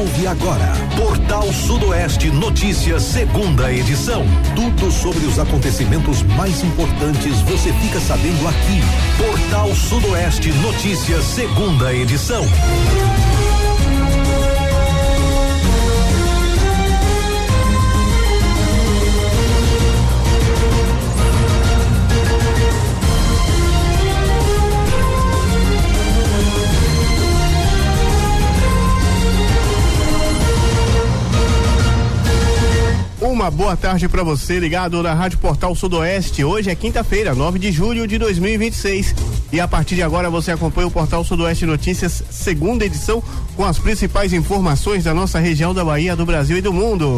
ouve agora Portal Sudoeste Notícias, segunda edição. Tudo sobre os acontecimentos mais importantes você fica sabendo aqui. Portal Sudoeste Notícias, segunda edição. Uma boa tarde para você ligado na Rádio Portal Sudoeste. Hoje é quinta-feira, 9 de julho de 2026. E a partir de agora você acompanha o Portal Sudoeste Notícias, segunda edição, com as principais informações da nossa região da Bahia, do Brasil e do mundo.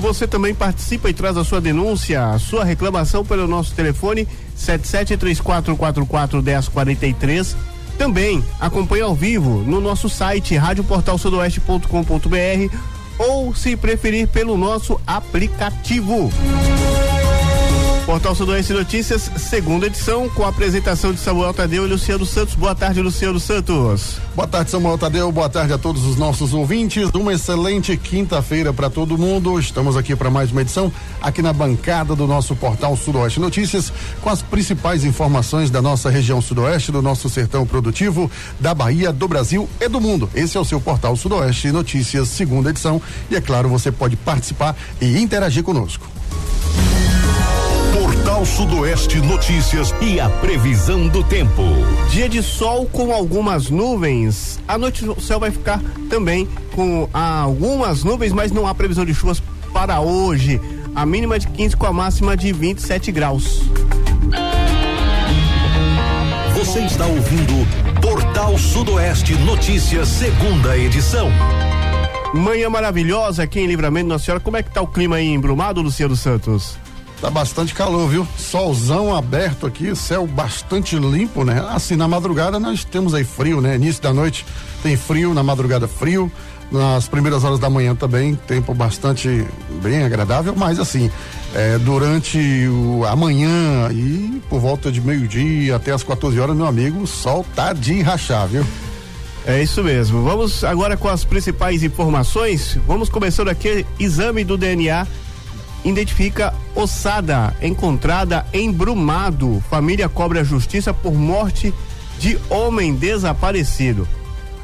Você também participa e traz a sua denúncia, a sua reclamação pelo nosso telefone 7734441043. Também acompanha ao vivo no nosso site radioportalsudoeste.com.br ou, se preferir, pelo nosso aplicativo. Portal Sudoeste Notícias, segunda edição, com a apresentação de Samuel Tadeu e Luciano Santos. Boa tarde, Luciano Santos. Boa tarde, Samuel Tadeu. Boa tarde a todos os nossos ouvintes. Uma excelente quinta-feira para todo mundo. Estamos aqui para mais uma edição, aqui na bancada do nosso Portal Sudoeste Notícias, com as principais informações da nossa região sudoeste, do nosso sertão produtivo, da Bahia, do Brasil e do mundo. Esse é o seu Portal Sudoeste Notícias, segunda edição. E é claro, você pode participar e interagir conosco. Portal Sudoeste Notícias e a previsão do tempo. Dia de sol com algumas nuvens. À noite o céu vai ficar também com algumas nuvens, mas não há previsão de chuvas para hoje. A mínima de 15 com a máxima de 27 graus. Você está ouvindo Portal Sudoeste Notícias, segunda edição. Manhã maravilhosa aqui em Livramento, Nossa Senhora. Como é que tá o clima aí em Brumado, Luciano Santos? Tá bastante calor, viu? Solzão aberto aqui, céu bastante limpo, né? Assim, na madrugada nós temos aí frio, né? Início da noite tem frio, na madrugada frio, nas primeiras horas da manhã também, tempo bastante bem agradável, mas assim, durante a manhã e por volta de meio-dia até as 14 horas, meu amigo, o sol tá de rachar, viu? É isso mesmo. Vamos agora com as principais informações. Vamos começando aqui, exame do DNA identifica ossada encontrada em Brumado. Família cobra a justiça por morte de homem desaparecido.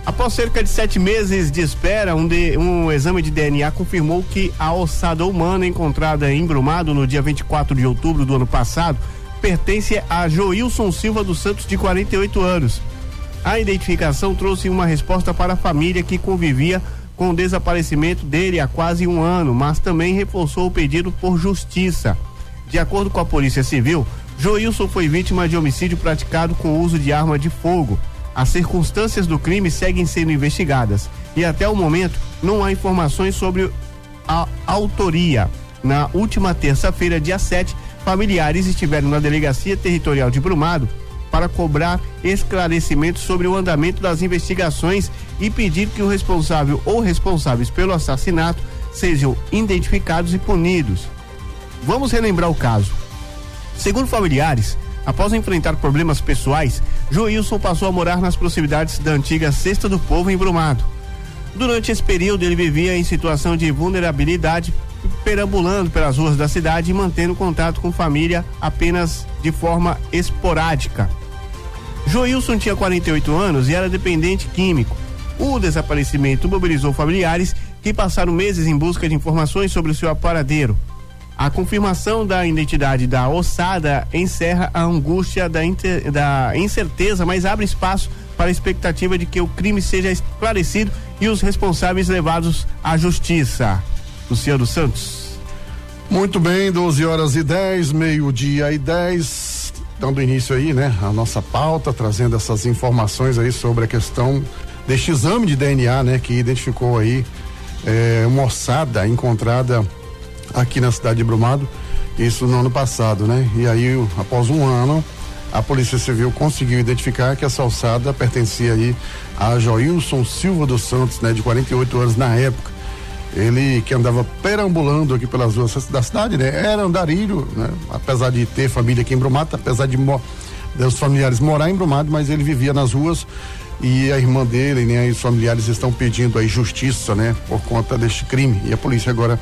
Após cerca de 7 meses de espera, um exame de DNA confirmou que a ossada humana encontrada em Brumado no dia 24 de outubro do ano passado pertence a Joilson Silva dos Santos, de 48 anos. A identificação trouxe uma resposta para a família, que convivia com o desaparecimento dele há quase um ano, mas também reforçou o pedido por justiça. De acordo com a Polícia Civil, Joilson foi vítima de homicídio praticado com uso de arma de fogo. As circunstâncias do crime seguem sendo investigadas e até o momento não há informações sobre a autoria. Na última terça-feira, dia 7, familiares estiveram na Delegacia Territorial de Brumado para cobrar esclarecimentos sobre o andamento das investigações e pedir que o responsável ou responsáveis pelo assassinato sejam identificados e punidos. Vamos relembrar o caso. Segundo familiares, após enfrentar problemas pessoais, Joilson passou a morar nas proximidades da antiga Cesta do Povo, em Brumado. Durante esse período, ele vivia em situação de vulnerabilidade, perambulando pelas ruas da cidade e mantendo contato com família apenas de forma esporádica. Joilson tinha 48 anos e era dependente químico. O desaparecimento mobilizou familiares que passaram meses em busca de informações sobre o seu paradeiro. A confirmação da identidade da ossada encerra a angústia da incerteza, mas abre espaço para a expectativa de que o crime seja esclarecido e os responsáveis levados à justiça. Luciano Santos. Muito bem, 12h10, meio-dia e 10, dando início aí, né, a nossa pauta, trazendo essas informações aí sobre a questão deste exame de DNA, né, que identificou aí uma ossada encontrada aqui na cidade de Brumado, isso no ano passado, né? E aí, após um ano, a Polícia Civil conseguiu identificar que essa ossada pertencia aí a Joilson Silva dos Santos, né, de 48 anos na época. Ele que andava perambulando aqui pelas ruas da cidade, né? Era andarilho, né? Apesar de ter família aqui em Brumado, apesar de dos familiares morar em Brumado, mas ele vivia nas ruas e a irmã dele, né, e os familiares estão pedindo aí justiça, né, por conta deste crime. E a polícia agora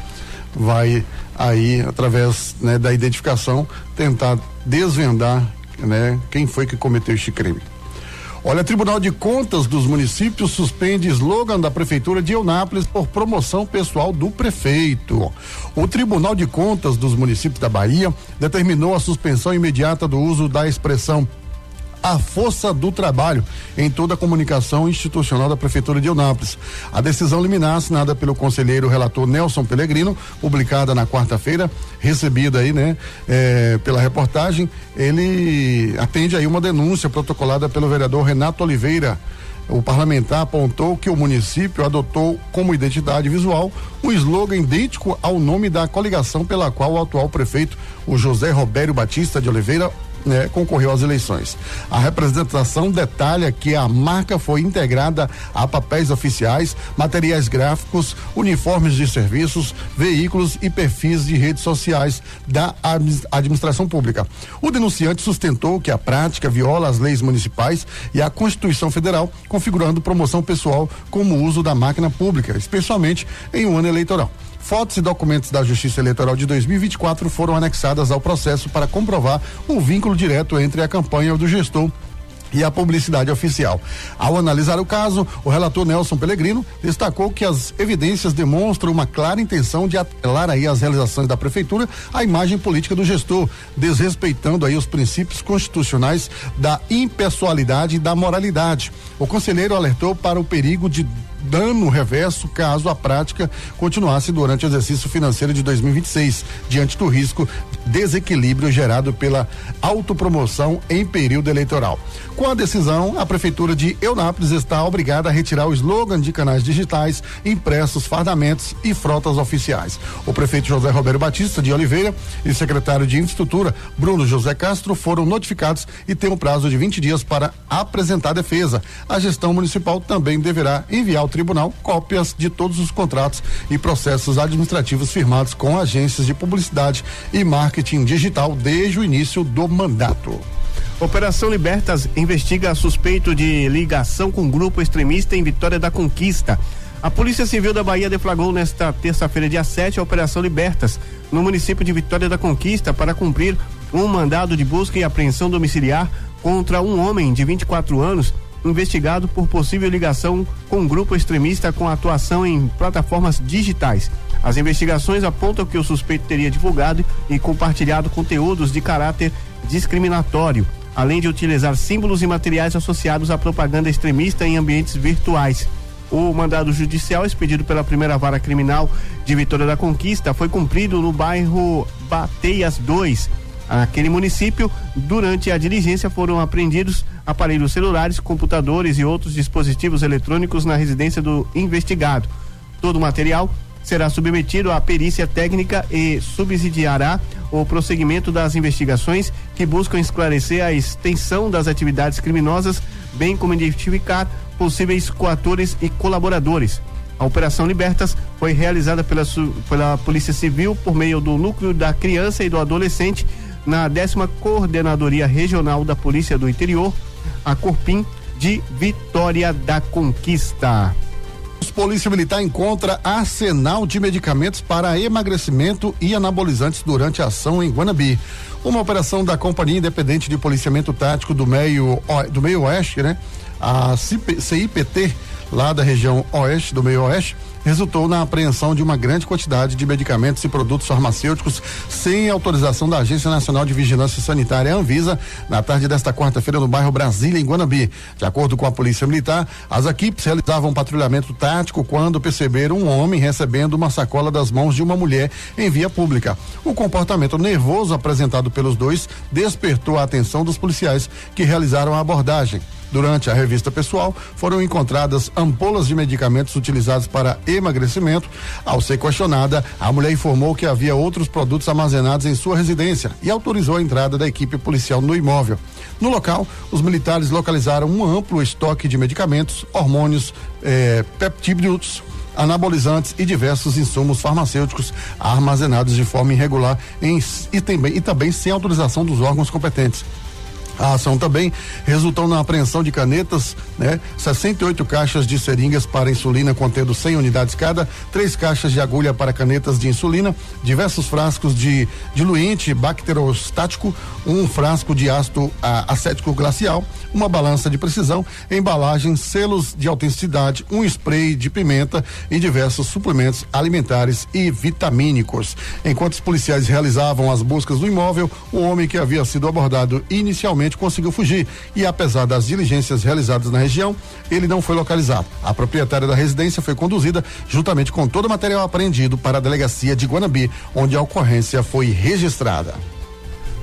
vai aí, através, né, da identificação, tentar desvendar, né, quem foi que cometeu este crime. Olha, Tribunal de Contas dos Municípios suspende slogan da Prefeitura de Eunápolis por promoção pessoal do prefeito. O Tribunal de Contas dos Municípios da Bahia determinou a suspensão imediata do uso da expressão a força do trabalho em toda a comunicação institucional da Prefeitura de Eunápolis. A decisão liminar, assinada pelo conselheiro relator Nelson Pellegrino, publicada na quarta-feira, recebida aí, né, pela reportagem, ele atende aí uma denúncia protocolada pelo vereador Renato Oliveira. O parlamentar apontou que o município adotou como identidade visual um slogan idêntico ao nome da coligação pela qual o atual prefeito, o José Robério Batista de Oliveira, né, concorreu às eleições. A representação detalha que a marca foi integrada a papéis oficiais, materiais gráficos, uniformes de serviços, veículos e perfis de redes sociais da administração pública. O denunciante sustentou que a prática viola as leis municipais e a Constituição Federal, configurando promoção pessoal como uso da máquina pública, especialmente em um ano eleitoral. Fotos e documentos da Justiça Eleitoral de 2024 foram anexadas ao processo para comprovar o vínculo direto entre a campanha do gestor e a publicidade oficial. Ao analisar o caso, o relator Nelson Pellegrino destacou que as evidências demonstram uma clara intenção de atrelar aí as realizações da prefeitura à imagem política do gestor, desrespeitando aí os princípios constitucionais da impessoalidade e da moralidade. O conselheiro alertou para o perigo de dano reverso caso a prática continuasse durante o exercício financeiro de 2026, diante do risco de desequilíbrio gerado pela autopromoção em período eleitoral. Com a decisão, a Prefeitura de Eunápolis está obrigada a retirar o slogan de canais digitais, impressos, fardamentos e frotas oficiais. O prefeito José Roberto Batista de Oliveira e o secretário de Infraestrutura, Bruno José Castro, foram notificados e têm um prazo de 20 dias para apresentar defesa. A gestão municipal também deverá enviar ao tribunal cópias de todos os contratos e processos administrativos firmados com agências de publicidade e marketing digital desde o início do mandato. Operação Libertas investiga suspeito de ligação com grupo extremista em Vitória da Conquista. A Polícia Civil da Bahia deflagrou nesta terça-feira, dia 7, a Operação Libertas, no município de Vitória da Conquista, para cumprir um mandado de busca e apreensão domiciliar contra um homem de 24 anos, investigado por possível ligação com um grupo extremista com atuação em plataformas digitais. As investigações apontam que o suspeito teria divulgado e compartilhado conteúdos de caráter discriminatório, além de utilizar símbolos e materiais associados à propaganda extremista em ambientes virtuais. O mandado judicial expedido pela primeira vara criminal de Vitória da Conquista foi cumprido no bairro Bateias 2. Naquele município, durante a diligência foram apreendidos aparelhos celulares, computadores e outros dispositivos eletrônicos na residência do investigado. Todo o material será submetido à perícia técnica e subsidiará o prosseguimento das investigações que buscam esclarecer a extensão das atividades criminosas, bem como identificar possíveis coatores e colaboradores. A Operação Libertas foi realizada pela Polícia Civil por meio do Núcleo da Criança e do Adolescente na 10ª Coordenadoria Regional da Polícia do Interior, a Corpim de Vitória da Conquista. Polícia Militar encontra arsenal de medicamentos para emagrecimento e anabolizantes durante a ação em Guanabi. Uma operação da Companhia Independente de Policiamento Tático do Meio Oeste, né? A CIPT, lá da região oeste, do Meio Oeste, resultou na apreensão de uma grande quantidade de medicamentos e produtos farmacêuticos sem autorização da Agência Nacional de Vigilância Sanitária, Anvisa, na tarde desta quarta-feira no bairro Brasília, em Guanabi. De acordo com a Polícia Militar, as equipes realizavam um patrulhamento tático quando perceberam um homem recebendo uma sacola das mãos de uma mulher em via pública. O comportamento nervoso apresentado pelos dois despertou a atenção dos policiais que realizaram a abordagem. Durante a revista pessoal, foram encontradas ampolas de medicamentos utilizados para emagrecimento. Ao ser questionada, a mulher informou que havia outros produtos armazenados em sua residência e autorizou a entrada da equipe policial no imóvel. No local, os militares localizaram um amplo estoque de medicamentos, hormônios, peptídeos, anabolizantes e diversos insumos farmacêuticos armazenados de forma irregular e também sem autorização dos órgãos competentes. A ação também resultou na apreensão de canetas, 68 caixas de seringas para insulina contendo 100 unidades cada, 3 caixas de agulha para canetas de insulina, diversos frascos de diluente bacterostático, um frasco de ácido acético glacial, uma balança de precisão, embalagens, selos de autenticidade, um spray de pimenta e diversos suplementos alimentares e vitamínicos. Enquanto os policiais realizavam as buscas do imóvel, o homem que havia sido abordado inicialmente conseguiu fugir e, apesar das diligências realizadas na região, ele não foi localizado. A proprietária da residência foi conduzida, juntamente com todo o material apreendido, para a delegacia de Guanambi, onde a ocorrência foi registrada.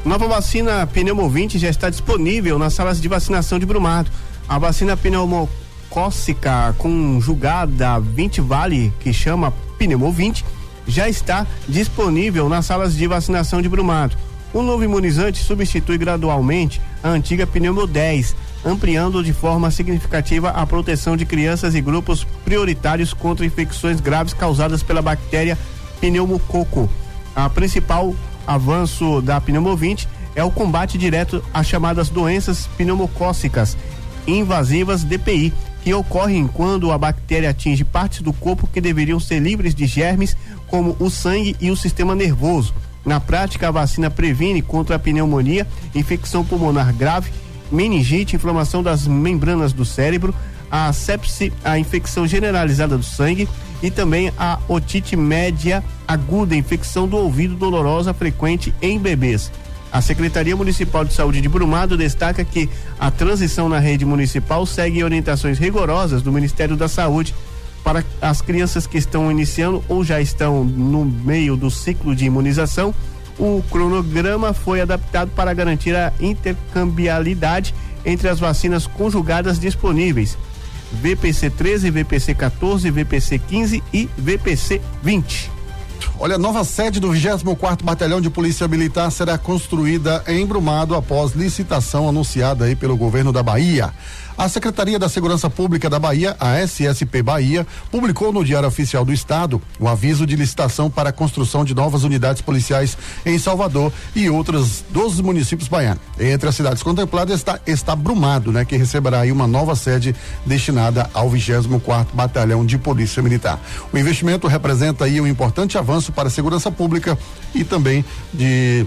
Nova vacina pneumovinte já está disponível nas salas de vacinação de Brumado. A vacina pneumocócica conjugada 20 vale, que chama pneumovinte, já está disponível nas salas de vacinação de Brumado. O novo imunizante substitui gradualmente a antiga Pneumo 10, ampliando de forma significativa a proteção de crianças e grupos prioritários contra infecções graves causadas pela bactéria pneumococo. A principal avanço da Pneumovinte é o combate direto às chamadas doenças pneumocócicas invasivas DPI, que ocorrem quando a bactéria atinge partes do corpo que deveriam ser livres de germes, como o sangue e o sistema nervoso. Na prática, a vacina previne contra a pneumonia, infecção pulmonar grave, meningite, inflamação das membranas do cérebro, a sepse, a infecção generalizada do sangue e também a otite média aguda, infecção do ouvido dolorosa frequente em bebês. A Secretaria Municipal de Saúde de Brumado destaca que a transição na rede municipal segue orientações rigorosas do Ministério da Saúde. Para as crianças que estão iniciando ou já estão no meio do ciclo de imunização, o cronograma foi adaptado para garantir a intercambiabilidade entre as vacinas conjugadas disponíveis: VPC 13, VPC 14, VPC 15 e VPC 20. Olha, a nova sede do 24º Batalhão de Polícia Militar será construída em Brumado após licitação anunciada aí pelo governo da Bahia. A Secretaria da Segurança Pública da Bahia, a SSP Bahia, publicou no Diário Oficial do Estado o aviso de licitação para a construção de novas unidades policiais em Salvador e outros 12 municípios baianos. Entre as cidades contempladas está Brumado, que receberá aí uma nova sede destinada ao 24º Batalhão de Polícia Militar. O investimento representa aí um importante avanço para a segurança pública e também de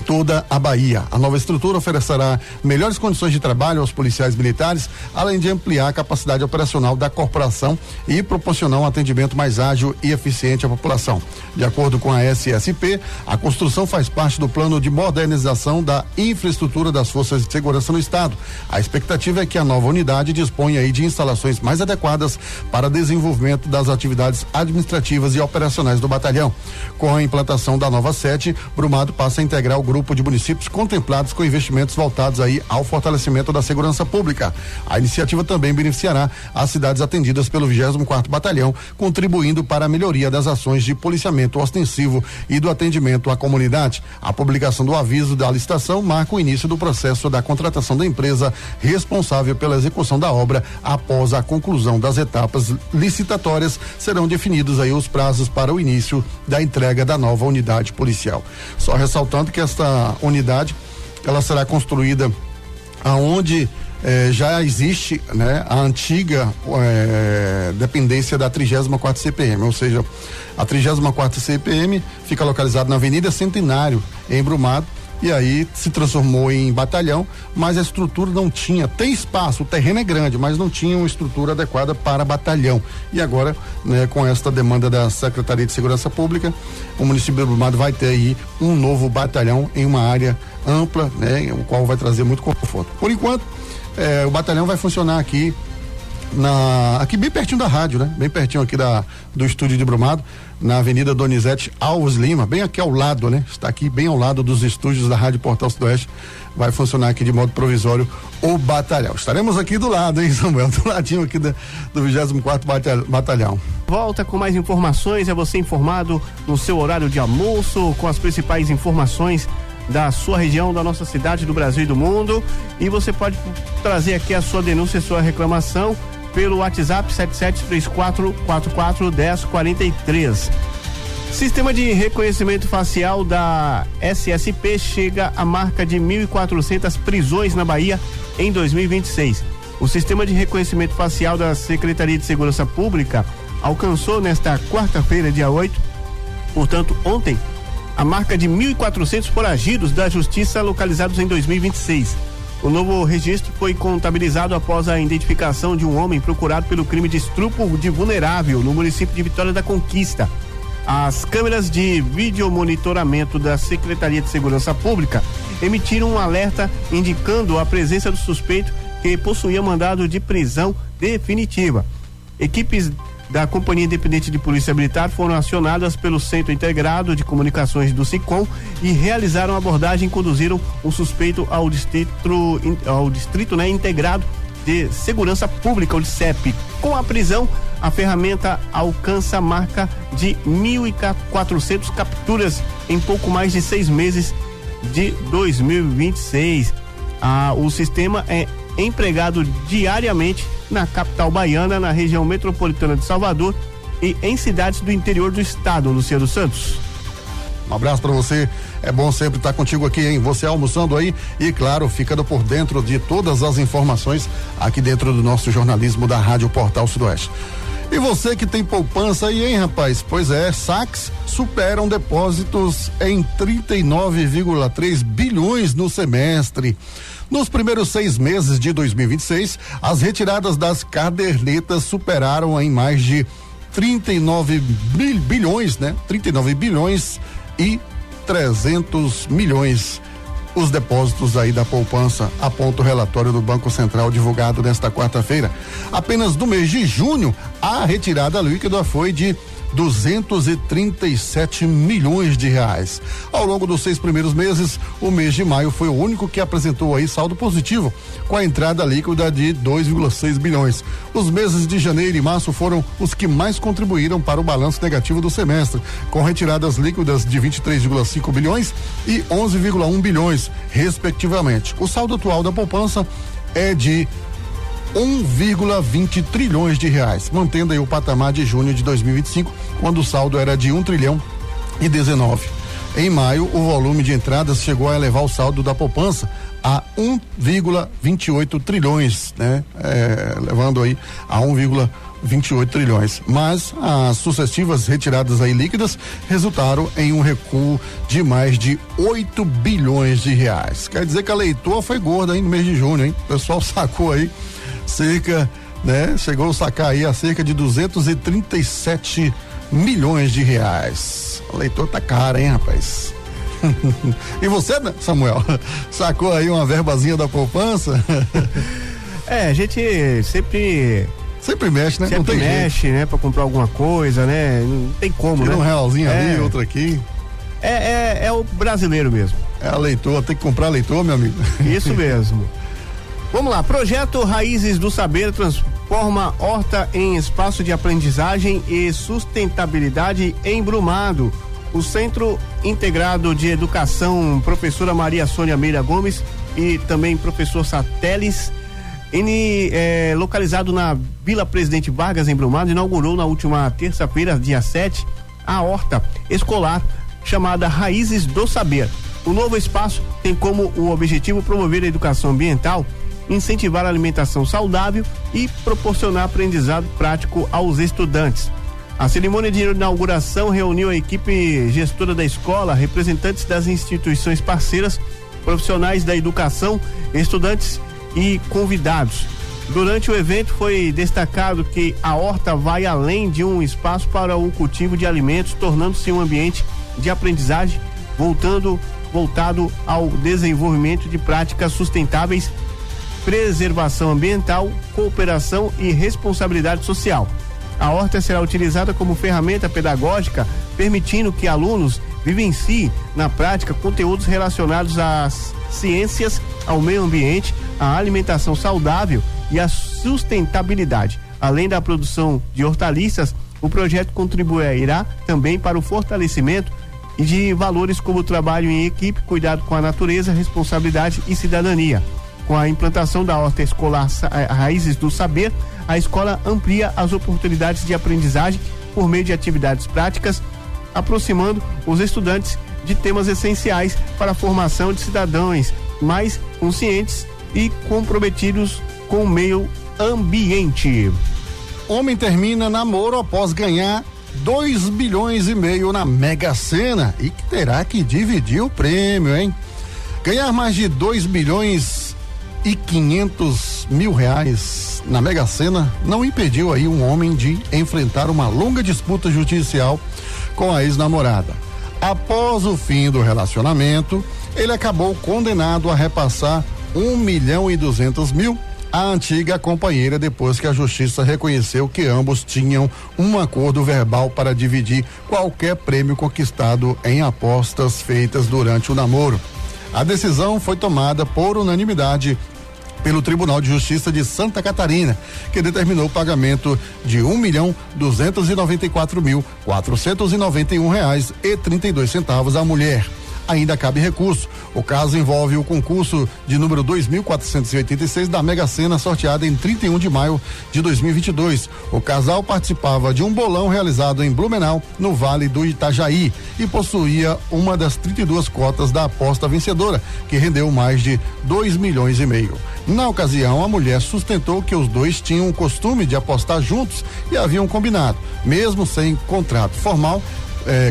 toda a Bahia. A nova estrutura oferecerá melhores condições de trabalho aos policiais militares, além de ampliar a capacidade operacional da corporação e proporcionar um atendimento mais ágil e eficiente à população. De acordo com a SSP, a construção faz parte do plano de modernização da infraestrutura das forças de segurança no estado. A expectativa é que a nova unidade disponha aí de instalações mais adequadas para desenvolvimento das atividades administrativas e operacionais do batalhão. Com a implantação da nova sede, Brumado passa a integrar o grupo de municípios contemplados com investimentos voltados aí ao fortalecimento da segurança pública. A iniciativa também beneficiará as cidades atendidas pelo 24º Batalhão, contribuindo para a melhoria das ações de policiamento ostensivo e do atendimento à comunidade. A publicação do aviso da licitação marca o início do processo da contratação da empresa responsável pela execução da obra. Após a conclusão das etapas licitatórias, serão definidos aí os prazos para o início da entrega da nova unidade policial. Só ressaltando que esta unidade, ela será construída aonde já existe, a antiga dependência da 34ª CPM, ou seja, a 34ª CPM fica localizada na Avenida Centenário, em Brumado, e aí se transformou em batalhão, mas a estrutura não tinha, tem espaço, o terreno é grande, mas não tinha uma estrutura adequada para batalhão. E agora, com esta demanda da Secretaria de Segurança Pública, o município de Brumado vai ter aí um novo batalhão em uma área ampla, o qual vai trazer muito conforto. Por enquanto, o batalhão vai funcionar aqui bem pertinho da rádio, bem pertinho aqui do estúdio de Brumado, na Avenida Donizete Alves Lima, bem aqui ao lado, está aqui bem ao lado dos estúdios da Rádio Portal Sudoeste. Vai funcionar aqui de modo provisório o batalhão. Estaremos aqui do lado, hein, Samuel? Do ladinho aqui do 24º Batalhão. Volta com mais informações, é você informado no seu horário de almoço, com as principais informações da sua região, da nossa cidade, do Brasil e do mundo. E você pode trazer aqui a sua denúncia, a sua reclamação pelo WhatsApp 7734441043. Sistema de reconhecimento facial da SSP chega à marca de 1.400 prisões na Bahia em 2026. O sistema de reconhecimento facial da Secretaria de Segurança Pública alcançou nesta quarta-feira, dia 8, portanto ontem, a marca de 1.400 foragidos da Justiça localizados em 2026. O novo registro foi contabilizado após a identificação de um homem procurado pelo crime de estupro de vulnerável no município de Vitória da Conquista. As câmeras de videomonitoramento da Secretaria de Segurança Pública emitiram um alerta indicando a presença do suspeito que possuía mandado de prisão definitiva. Equipes da Companhia Independente de Polícia Militar foram acionadas pelo Centro Integrado de Comunicações do SICOM e realizaram a abordagem e conduziram o suspeito ao distrito Integrado de Segurança Pública, o DICEP. Com a prisão, a ferramenta alcança a marca de 1.400 capturas em pouco mais de 6 meses de 2026. O sistema é empregado diariamente na capital baiana, na região metropolitana de Salvador e em cidades do interior do estado. Luciano Santos. Um abraço para você, é bom sempre estar contigo aqui, hein? Você almoçando aí e, claro, ficando por dentro de todas as informações aqui dentro do nosso jornalismo da Rádio Portal Sudoeste. E você que tem poupança aí, hein, rapaz? Pois é, saques superam depósitos em 39,3 bilhões no semestre. Nos primeiros 6 meses de 2026, as retiradas das cadernetas superaram em mais de 39 bilhões, né? 39 bilhões e 300 milhões os depósitos aí da poupança, aponta o relatório do Banco Central divulgado nesta quarta-feira. Apenas no mês de junho, a retirada líquida foi de 237 milhões de reais. Ao longo dos 6 primeiros meses, o mês de maio foi o único que apresentou aí saldo positivo, com a entrada líquida de 2,6 bilhões. Os meses de janeiro e março foram os que mais contribuíram para o balanço negativo do semestre, com retiradas líquidas de 23,5 bilhões e 11,1 bilhões, respectivamente. O saldo atual da poupança é de 1,20 trilhões de reais, mantendo aí o patamar de junho de 2025, quando o saldo era de 1 trilhão e 19. Em maio, o volume de entradas chegou a elevar o saldo da poupança a 1,28 trilhões, né? Levando aí a 1,28 trilhões. Mas as sucessivas retiradas aí líquidas resultaram em um recuo de mais de 8 bilhões de reais. Quer dizer que a leitoa foi gorda aí no mês de junho, hein? O pessoal sacou aí cerca, né? Chegou a sacar aí a cerca de 237 milhões de reais. O leitor tá caro, hein, rapaz? E você, Samuel, sacou aí uma verbazinha da poupança? A gente sempre mexe, né? Sempre não tem mexe, jeito, né? Pra comprar alguma coisa, né? Não tem como, tira né? um realzinho ali, outro aqui. É o brasileiro mesmo. É a leitor, tem que comprar leitor, meu amigo. Isso mesmo. Vamos lá, projeto Raízes do Saber transforma horta em espaço de aprendizagem e sustentabilidade em Brumado. O Centro Integrado de Educação, professora Maria Sônia Meira Gomes e também professor Sateles, localizado na Vila Presidente Vargas, em Brumado, inaugurou na última terça-feira, dia 7, a horta escolar chamada Raízes do Saber. O novo espaço tem como o objetivo promover a educação ambiental, incentivar a alimentação saudável e proporcionar aprendizado prático aos estudantes. A cerimônia de inauguração reuniu a equipe gestora da escola, representantes das instituições parceiras, profissionais da educação, estudantes e convidados. Durante o evento foi destacado que a horta vai além de um espaço para o cultivo de alimentos, tornando-se um ambiente de aprendizagem voltado ao desenvolvimento de práticas sustentáveis, preservação ambiental, cooperação e responsabilidade social. A horta será utilizada como ferramenta pedagógica, permitindo que alunos vivenciem na prática conteúdos relacionados às ciências, ao meio ambiente, à alimentação saudável e à sustentabilidade. Além da produção de hortaliças, o projeto contribuirá também para o fortalecimento de valores como trabalho em equipe, cuidado com a natureza, responsabilidade e cidadania. Com a implantação da horta escolar Raízes do Saber, a escola amplia as oportunidades de aprendizagem por meio de atividades práticas aproximando os estudantes de temas essenciais para a formação de cidadãos mais conscientes e comprometidos com o meio ambiente. Homem termina namoro após ganhar 2 bilhões e meio na Mega Sena e que terá que dividir o prêmio, hein? Ganhar mais de 2 bilhões e 500 mil reais na Mega Sena não impediu aí um homem de enfrentar uma longa disputa judicial com a ex-namorada. Após o fim do relacionamento, ele acabou condenado a repassar 1.200.000 à antiga companheira depois que a justiça reconheceu que ambos tinham um acordo verbal para dividir qualquer prêmio conquistado em apostas feitas durante o namoro. A decisão foi tomada por unanimidade pelo Tribunal de Justiça de Santa Catarina, que determinou o pagamento de R$1.294.491,32 à mulher. Ainda cabe recurso. O caso envolve o concurso de número 2.486 da Mega Sena, sorteada em 31 de maio de 2022. O casal participava de um bolão realizado em Blumenau, no Vale do Itajaí, e possuía uma das 32 cotas da aposta vencedora, que rendeu mais de 2 milhões e meio. Na ocasião, a mulher sustentou que os dois tinham o costume de apostar juntos e haviam combinado, mesmo sem contrato formal,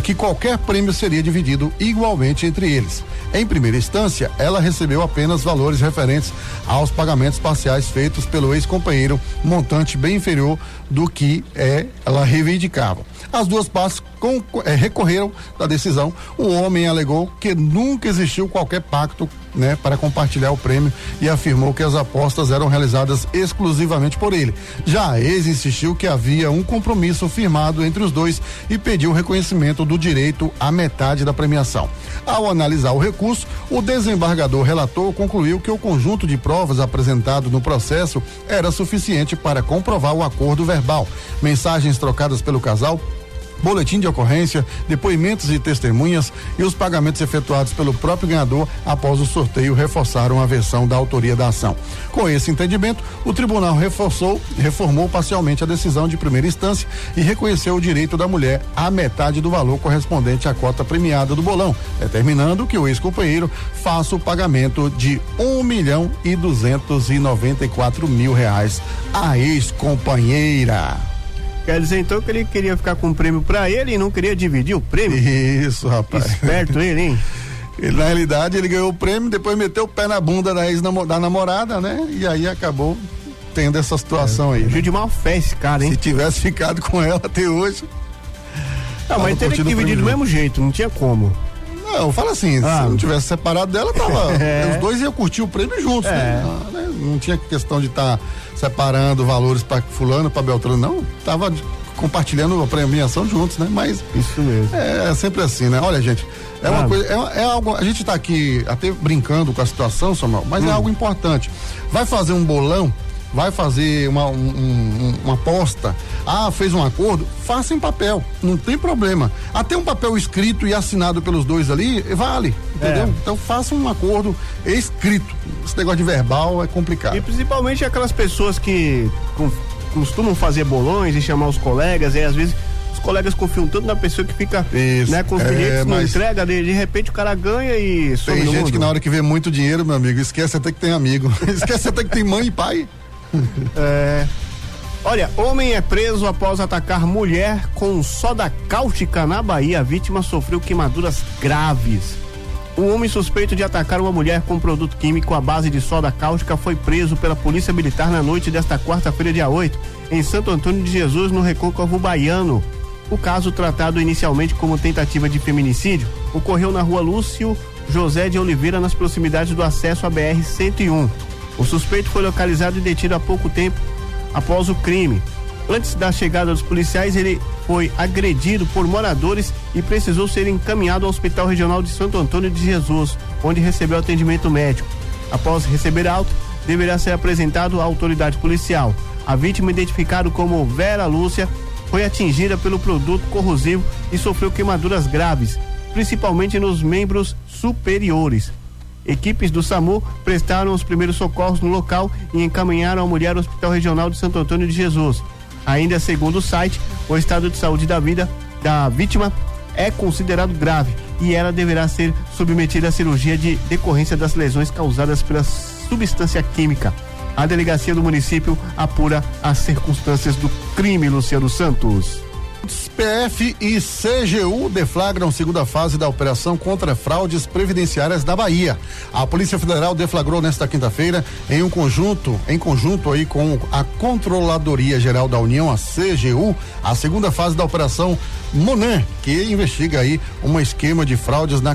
que qualquer prêmio seria dividido igualmente entre eles. Em primeira instância, ela recebeu apenas valores referentes aos pagamentos parciais feitos pelo ex-companheiro, montante bem inferior do que ela reivindicava. As duas partes recorreram da decisão. O homem alegou que nunca existiu qualquer pacto, para compartilhar o prêmio e afirmou que as apostas eram realizadas exclusivamente por ele. Já a ex insistiu que havia um compromisso firmado entre os dois e pediu reconhecimento do direito à metade da premiação. Ao analisar o recurso, o desembargador relator concluiu que o conjunto de provas apresentado no processo era suficiente para comprovar o acordo verbal. Mensagens trocadas pelo casal, boletim de ocorrência, depoimentos e testemunhas e os pagamentos efetuados pelo próprio ganhador após o sorteio reforçaram a versão da autoria da ação. Com esse entendimento, o tribunal reformou parcialmente a decisão de primeira instância e reconheceu o direito da mulher à metade do valor correspondente à cota premiada do bolão, determinando que o ex-companheiro faça o pagamento de R$1.294.000 à ex-companheira. Quer dizer então que ele queria ficar com o prêmio pra ele e não queria dividir o prêmio? Isso, rapaz. Esperto ele, hein? Ele, na realidade, ele ganhou o prêmio, depois meteu o pé na bunda da namorada, né? E aí acabou tendo essa situação aí. Fugiu de mal fé esse cara, hein? Se tivesse ficado com ela até hoje. Não, mas teria que dividir do mesmo jeito, não tinha como. Não, fala assim, se não tivesse separado dela, tava. Os dois iam curtir o prêmio juntos, né? Não tinha questão de estar separando valores para fulano, para Beltrano, não. Tava compartilhando a premiação juntos, né? Mas isso mesmo. É sempre assim, né? Olha, gente, uma coisa, é algo, a gente tá aqui até brincando com a situação, Samuel, mas é algo importante. Vai fazer um bolão, vai fazer uma aposta, fez um acordo, faça em papel, não tem problema. Até um papel escrito e assinado pelos dois ali, vale, entendeu? Então faça um acordo escrito. Esse negócio de verbal é complicado. E principalmente aquelas pessoas que costumam fazer bolões e chamar os colegas, e às vezes os colegas confiam tanto na pessoa que fica com os bilhetes, não entrega, de repente o cara ganha e some tem no gente mundo. Que na hora que vê muito dinheiro, meu amigo, esquece até que tem amigo, esquece até que tem mãe e pai. Olha, homem é preso após atacar mulher com soda cáustica na Bahia. A vítima sofreu queimaduras graves. Um homem suspeito de atacar uma mulher com produto químico à base de soda cáustica foi preso pela Polícia Militar na noite desta quarta-feira, dia 8, em Santo Antônio de Jesus, no Recôncavo Baiano. O caso, tratado inicialmente como tentativa de feminicídio, ocorreu na rua Lúcio José de Oliveira, nas proximidades do acesso à BR-101. O suspeito foi localizado e detido há pouco tempo após o crime. Antes da chegada dos policiais, ele foi agredido por moradores e precisou ser encaminhado ao Hospital Regional de Santo Antônio de Jesus, onde recebeu atendimento médico. Após receber alta, deverá ser apresentado à autoridade policial. A vítima, identificada como Vera Lúcia, foi atingida pelo produto corrosivo e sofreu queimaduras graves, principalmente nos membros superiores. Equipes do SAMU prestaram os primeiros socorros no local e encaminharam a mulher ao Hospital Regional de Santo Antônio de Jesus. Ainda segundo o site, o estado de saúde da vítima é considerado grave e ela deverá ser submetida à cirurgia de decorrência das lesões causadas pela substância química. A delegacia do município apura as circunstâncias do crime, Luciano Santos. PF e CGU deflagram segunda fase da operação contra fraudes previdenciárias da Bahia. A Polícia Federal deflagrou nesta quinta-feira em conjunto aí com a Controladoria Geral da União, a CGU, a segunda fase da operação Monan, que investiga aí um esquema de fraudes na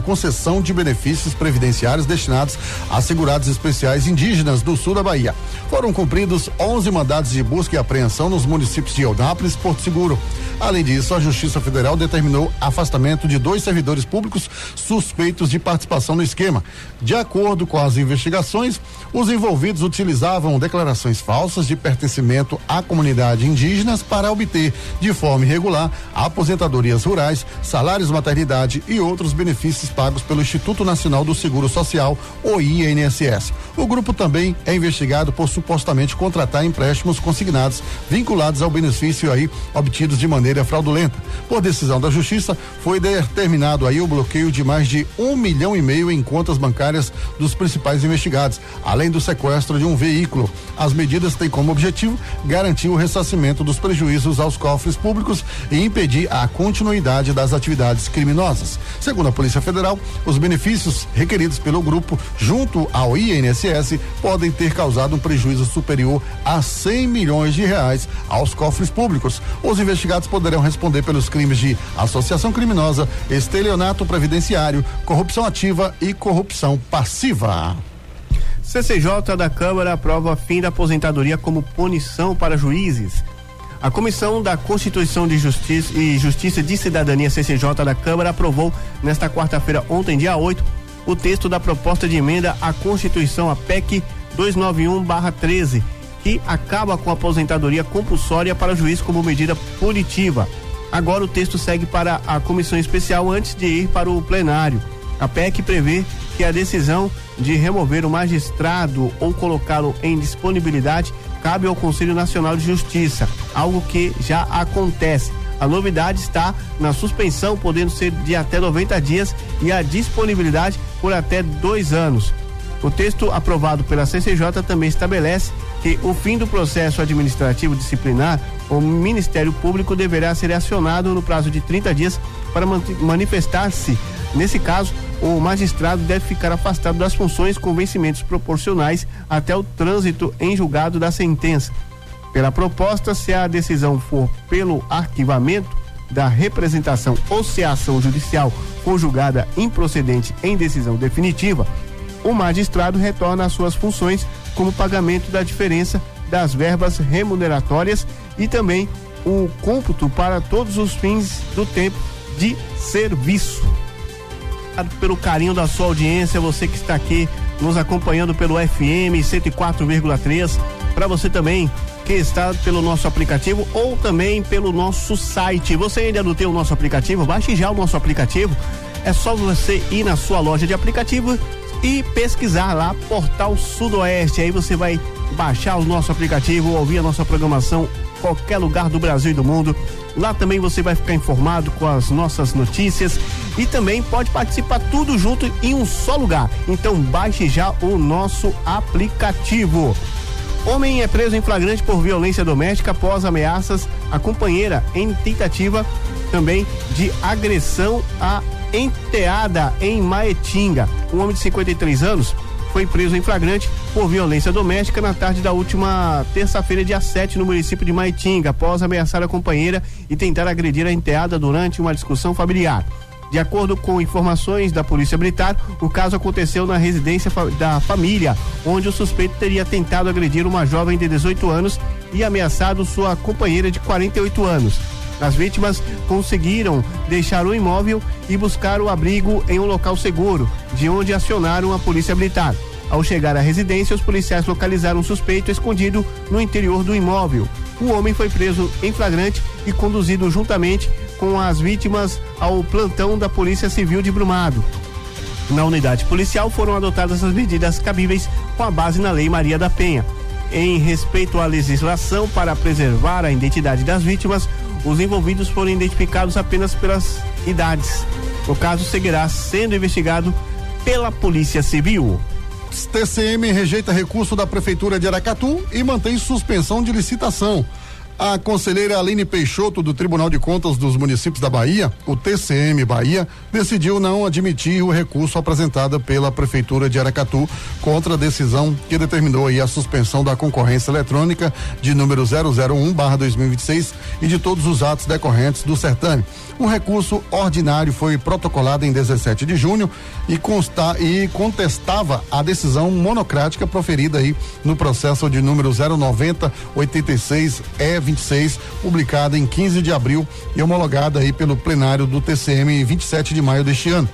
concessão de benefícios previdenciários destinados a segurados especiais indígenas do sul da Bahia. Foram cumpridos 11 mandados de busca e apreensão nos municípios de Eunápolis e Porto Seguro. Além disso, a Justiça Federal determinou afastamento de 2 servidores públicos suspeitos de participação no esquema. De acordo com as investigações, os envolvidos utilizavam declarações falsas de pertencimento à comunidade indígenas para obter, de forma irregular, aposentadorias rurais, salários maternidade e outros benefícios pagos pelo Instituto Nacional do Seguro Social, o INSS. O grupo também é investigado por supostamente contratar empréstimos consignados vinculados ao benefício aí obtidos de maneira fraudulenta. Por decisão da Justiça, foi determinado aí o bloqueio de mais de 1,5 milhão em contas bancárias dos principais investigados, além do sequestro de um veículo. As medidas têm como objetivo garantir o ressarcimento dos prejuízos aos cofres públicos e impedir a continuidade das atividades criminosas. Segundo a Polícia Federal, os benefícios requeridos pelo grupo junto ao INSS podem ter causado um prejuízo superior a 100 milhões de reais aos cofres públicos. Os investigados poderão responder pelos crimes de associação criminosa, estelionato previdenciário, corrupção ativa e corrupção passiva. CCJ da Câmara aprova fim da aposentadoria como punição para juízes. A Comissão da Constituição de Justiça e Justiça de Cidadania, CCJ da Câmara, aprovou nesta quarta-feira, ontem, dia 8, o texto da proposta de emenda à Constituição, a PEC 291/13, que acaba com a aposentadoria compulsória para juiz como medida punitiva. Agora o texto segue para a comissão especial antes de ir para o plenário. A PEC prevê que a decisão de remover o magistrado ou colocá-lo em disponibilidade cabe ao Conselho Nacional de Justiça, algo que já acontece. A novidade está na suspensão, podendo ser de até 90 dias, e a disponibilidade por até 2 anos. O texto aprovado pela CCJ também estabelece que o fim do processo administrativo disciplinar, o Ministério Público deverá ser acionado no prazo de 30 dias para manifestar-se. Nesse caso, o magistrado deve ficar afastado das funções com vencimentos proporcionais até o trânsito em julgado da sentença. Pela proposta, se a decisão for pelo arquivamento da representação ou se a ação judicial for julgada improcedente em decisão definitiva, o magistrado retorna às suas funções como pagamento da diferença das verbas remuneratórias e também o cômputo para todos os fins do tempo de serviço. Pelo carinho da sua audiência, você que está aqui nos acompanhando pelo FM 104,3, para você também que está pelo nosso aplicativo ou também pelo nosso site. Você ainda não tem o nosso aplicativo? Baixe já o nosso aplicativo. É só você ir na sua loja de aplicativo e pesquisar lá Portal Sudoeste. Aí você vai baixar o nosso aplicativo, ouvir a nossa programação em qualquer lugar do Brasil e do mundo. Lá também você vai ficar informado com as nossas notícias e também pode participar tudo junto em um só lugar. Então baixe já o nosso aplicativo. Homem é preso em flagrante por violência doméstica após ameaças à companheira em tentativa também de agressão à enteada em Maetinga. Um homem de 53 anos foi preso em flagrante por violência doméstica na tarde da última terça-feira, dia 7, no município de Maetinga, após ameaçar a companheira e tentar agredir a enteada durante uma discussão familiar. De acordo com informações da Polícia Militar, o caso aconteceu na residência da família, onde o suspeito teria tentado agredir uma jovem de 18 anos e ameaçado sua companheira de 48 anos. As vítimas conseguiram deixar o imóvel e buscar o abrigo em um local seguro, de onde acionaram a Polícia Militar. Ao chegar à residência, os policiais localizaram o suspeito escondido no interior do imóvel. O homem foi preso em flagrante e conduzido juntamente com as vítimas ao plantão da Polícia Civil de Brumado. Na unidade policial foram adotadas as medidas cabíveis com a base na Lei Maria da Penha. Em respeito à legislação para preservar a identidade das vítimas, os envolvidos foram identificados apenas pelas idades. O caso seguirá sendo investigado pela Polícia Civil. TCM rejeita recurso da Prefeitura de Aracatu e mantém suspensão de licitação. A conselheira Aline Peixoto, do Tribunal de Contas dos Municípios da Bahia, o TCM Bahia, decidiu não admitir o recurso apresentado pela Prefeitura de Aracatu contra a decisão que determinou aí a suspensão da concorrência eletrônica de número 001/2026 e de todos os atos decorrentes do certame. O recurso ordinário foi protocolado em 17 de junho e contestava a decisão monocrática proferida aí no processo de número 09086E26, publicada em 15 de abril e homologada aí pelo plenário do TCM em 27 de maio deste ano.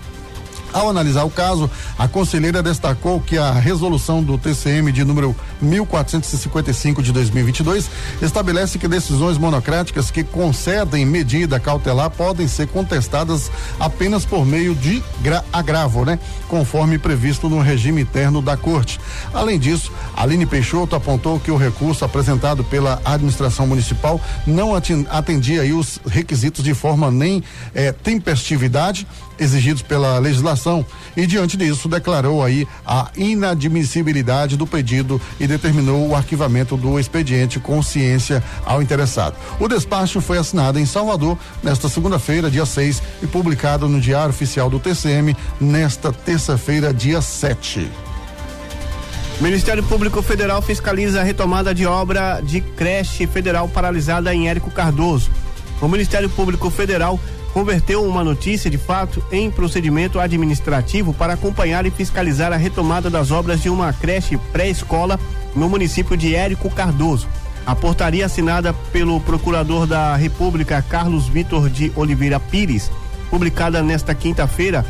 Ao analisar o caso, a conselheira destacou que a resolução do TCM de número 1455 de 2022 estabelece que decisões monocráticas que concedem medida cautelar podem ser contestadas apenas por meio de agravo, conforme previsto no regime interno da Corte. Além disso, Aline Peixoto apontou que o recurso apresentado pela administração municipal não atendia aí os requisitos de forma nem tempestividade exigidos pela legislação e, diante disso, declarou aí a inadmissibilidade do pedido e determinou o arquivamento do expediente com ciência ao interessado. O despacho foi assinado em Salvador nesta segunda-feira, dia 6, e publicado no Diário Oficial do TCM nesta terça-feira, dia 7. O Ministério Público Federal fiscaliza a retomada de obra de creche federal paralisada em Érico Cardoso. O Ministério Público Federal converteu uma notícia de fato em procedimento administrativo para acompanhar e fiscalizar a retomada das obras de uma creche pré-escola no município de Érico Cardoso. A portaria assinada pelo Procurador da República, Carlos Vitor de Oliveira Pires, publicada nesta quinta-feira,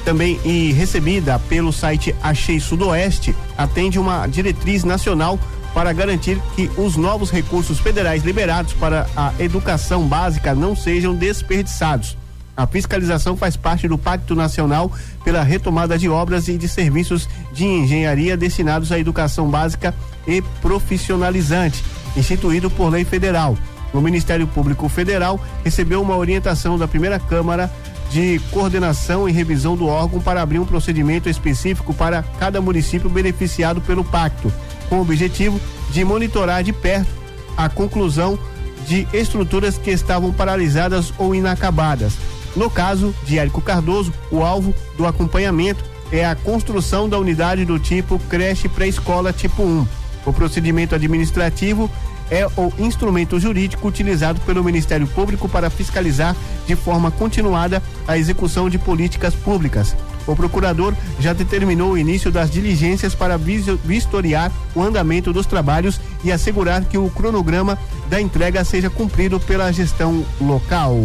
também e recebida pelo site Achei Sudoeste, atende uma diretriz nacional para garantir que os novos recursos federais liberados para a educação básica não sejam desperdiçados. A fiscalização faz parte do Pacto Nacional pela retomada de obras e de serviços de engenharia destinados à educação básica e profissionalizante, instituído por lei federal. O Ministério Público Federal recebeu uma orientação da primeira Câmara de coordenação e revisão do órgão para abrir um procedimento específico para cada município beneficiado pelo pacto, com o objetivo de monitorar de perto a conclusão de estruturas que estavam paralisadas ou inacabadas. No caso de Érico Cardoso, o alvo do acompanhamento é a construção da unidade do tipo creche pré-escola tipo 1. O procedimento administrativo é o instrumento jurídico utilizado pelo Ministério Público para fiscalizar de forma continuada a execução de políticas públicas. O procurador já determinou o início das diligências para vistoriar o andamento dos trabalhos e assegurar que o cronograma da entrega seja cumprido pela gestão local.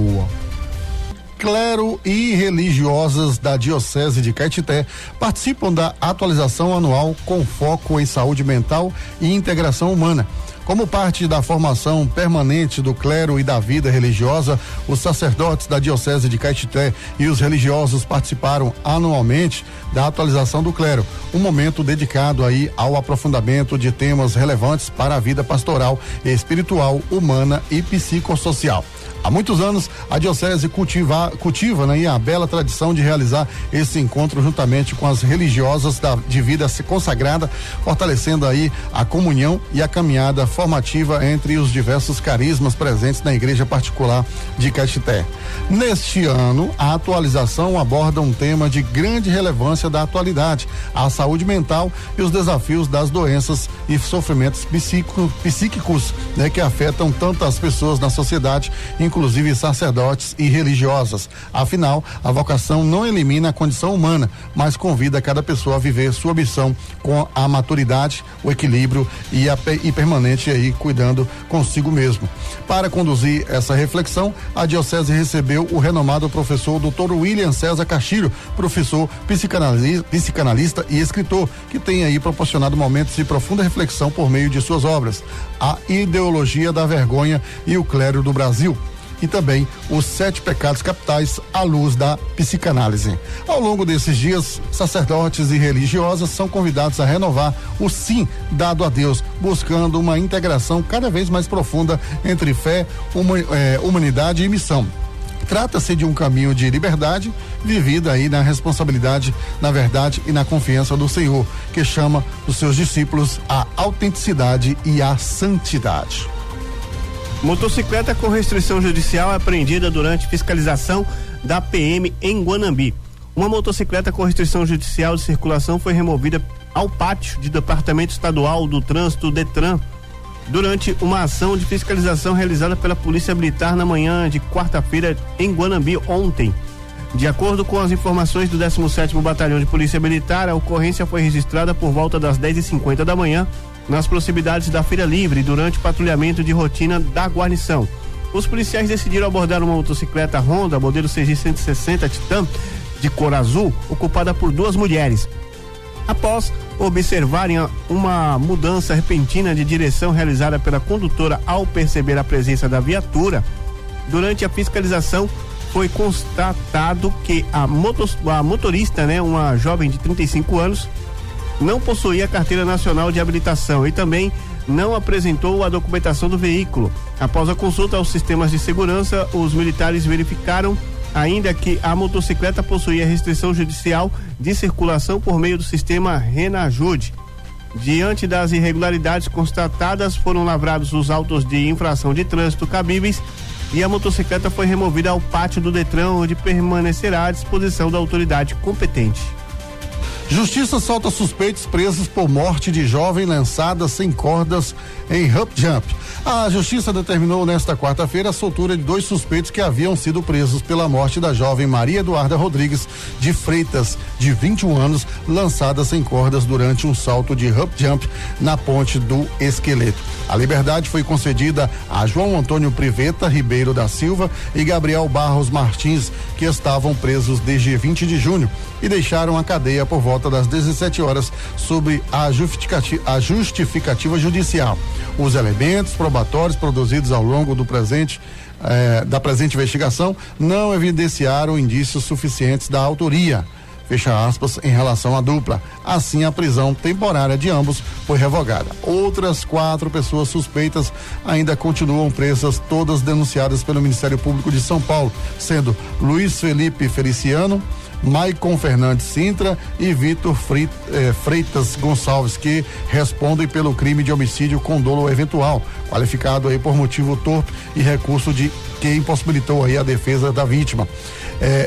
Clero e religiosas da Diocese de Caetité participam da atualização anual com foco em saúde mental e integração humana. Como parte da formação permanente do clero e da vida religiosa, os sacerdotes da Diocese de Caetité e os religiosos participaram anualmente da atualização do clero, um momento dedicado aí ao aprofundamento de temas relevantes para a vida pastoral, espiritual, humana e psicossocial. Há muitos anos, a Diocese cultiva a bela tradição de realizar esse encontro juntamente com as religiosas de vida consagrada, fortalecendo aí a comunhão e a caminhada formativa entre os diversos carismas presentes na igreja particular de Caetité. Neste ano, a atualização aborda um tema de grande relevância da atualidade, a saúde mental e os desafios das doenças e sofrimentos psíquicos, que afetam tantas pessoas na sociedade, inclusive sacerdotes e religiosas. Afinal, a vocação não elimina a condição humana, mas convida cada pessoa a viver sua missão com a maturidade, o equilíbrio e permanente aí cuidando consigo mesmo. Para conduzir essa reflexão, a Diocese recebeu o renomado professor Dr. William César Castilho, professor psicanalista e escritor, que tem aí proporcionado momentos de profunda reflexão por meio de suas obras, A Ideologia da Vergonha e o Clero do Brasil. e também os 7 pecados capitais à luz da psicanálise. Ao longo desses dias, sacerdotes e religiosas são convidados a renovar o sim dado a Deus, buscando uma integração cada vez mais profunda entre fé, humanidade e missão. Trata-se de um caminho de liberdade vivida aí na responsabilidade, na verdade e na confiança do Senhor, que chama os seus discípulos à autenticidade e à santidade. Motocicleta com restrição judicial é apreendida durante fiscalização da PM em Guanambi. Uma motocicleta com restrição judicial de circulação foi removida ao pátio do Departamento Estadual do Trânsito, Detran, durante uma ação de fiscalização realizada pela Polícia Militar na manhã de quarta-feira em Guanambi ontem. De acordo com as informações do 17º Batalhão de Polícia Militar, a ocorrência foi registrada por volta das 10h50 da manhã nas proximidades da Feira Livre durante o patrulhamento de rotina da guarnição. Os policiais decidiram abordar uma motocicleta Honda modelo CG 160 Titan de cor azul, ocupada por 2 mulheres. Após observarem uma mudança repentina de direção realizada pela condutora ao perceber a presença da viatura, durante a fiscalização foi constatado que a motorista, uma jovem de 35 anos, não possuía carteira nacional de habilitação e também não apresentou a documentação do veículo. Após a consulta aos sistemas de segurança, os militares verificaram ainda que a motocicleta possuía restrição judicial de circulação por meio do sistema Renajude. Diante das irregularidades constatadas, foram lavrados os autos de infração de trânsito cabíveis e a motocicleta foi removida ao pátio do Detran, onde permanecerá à disposição da autoridade competente. Justiça solta suspeitos presos por morte de jovem lançada sem cordas em hop jump. A justiça determinou nesta quarta-feira a soltura de 2 suspeitos que haviam sido presos pela morte da jovem Maria Eduarda Rodrigues de Freitas, de 21 anos, lançada sem cordas durante um salto de hop jump na Ponte do Esqueleto. A liberdade foi concedida a João Antônio Priveta Ribeiro da Silva e Gabriel Barros Martins, que estavam presos desde 20 de junho e deixaram a cadeia por volta das 17 horas sob a justificativa judicial. Os elementos probatórios produzidos ao longo do da presente investigação não evidenciaram indícios suficientes da autoria, fecha aspas, em relação à dupla. Assim, a prisão temporária de ambos foi revogada. Outras 4 pessoas suspeitas ainda continuam presas, todas denunciadas pelo Ministério Público de São Paulo, sendo Luiz Felipe Feliciano, Maicon Fernandes Sintra e Vitor Freitas Gonçalves, que respondem pelo crime de homicídio com dolo eventual, qualificado aí por motivo torpe e recurso de que impossibilitou aí a defesa da vítima.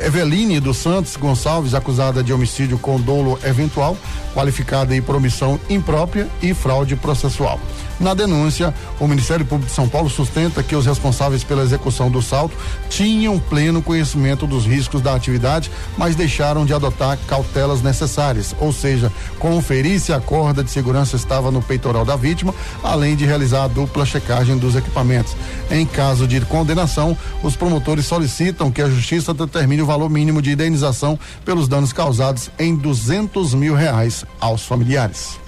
Eveline dos Santos Gonçalves, acusada de homicídio com dolo eventual, qualificada aí por omissão imprópria e fraude processual. Na denúncia, o Ministério Público de São Paulo sustenta que os responsáveis pela execução do salto tinham pleno conhecimento dos riscos da atividade, mas deixaram de adotar cautelas necessárias, ou seja, conferir se a corda de segurança estava no peitoral da vítima, além de realizar a dupla checagem dos equipamentos. Em caso de condenação, os promotores solicitam que a Justiça determine o valor mínimo de indenização pelos danos causados em R$200 mil aos familiares.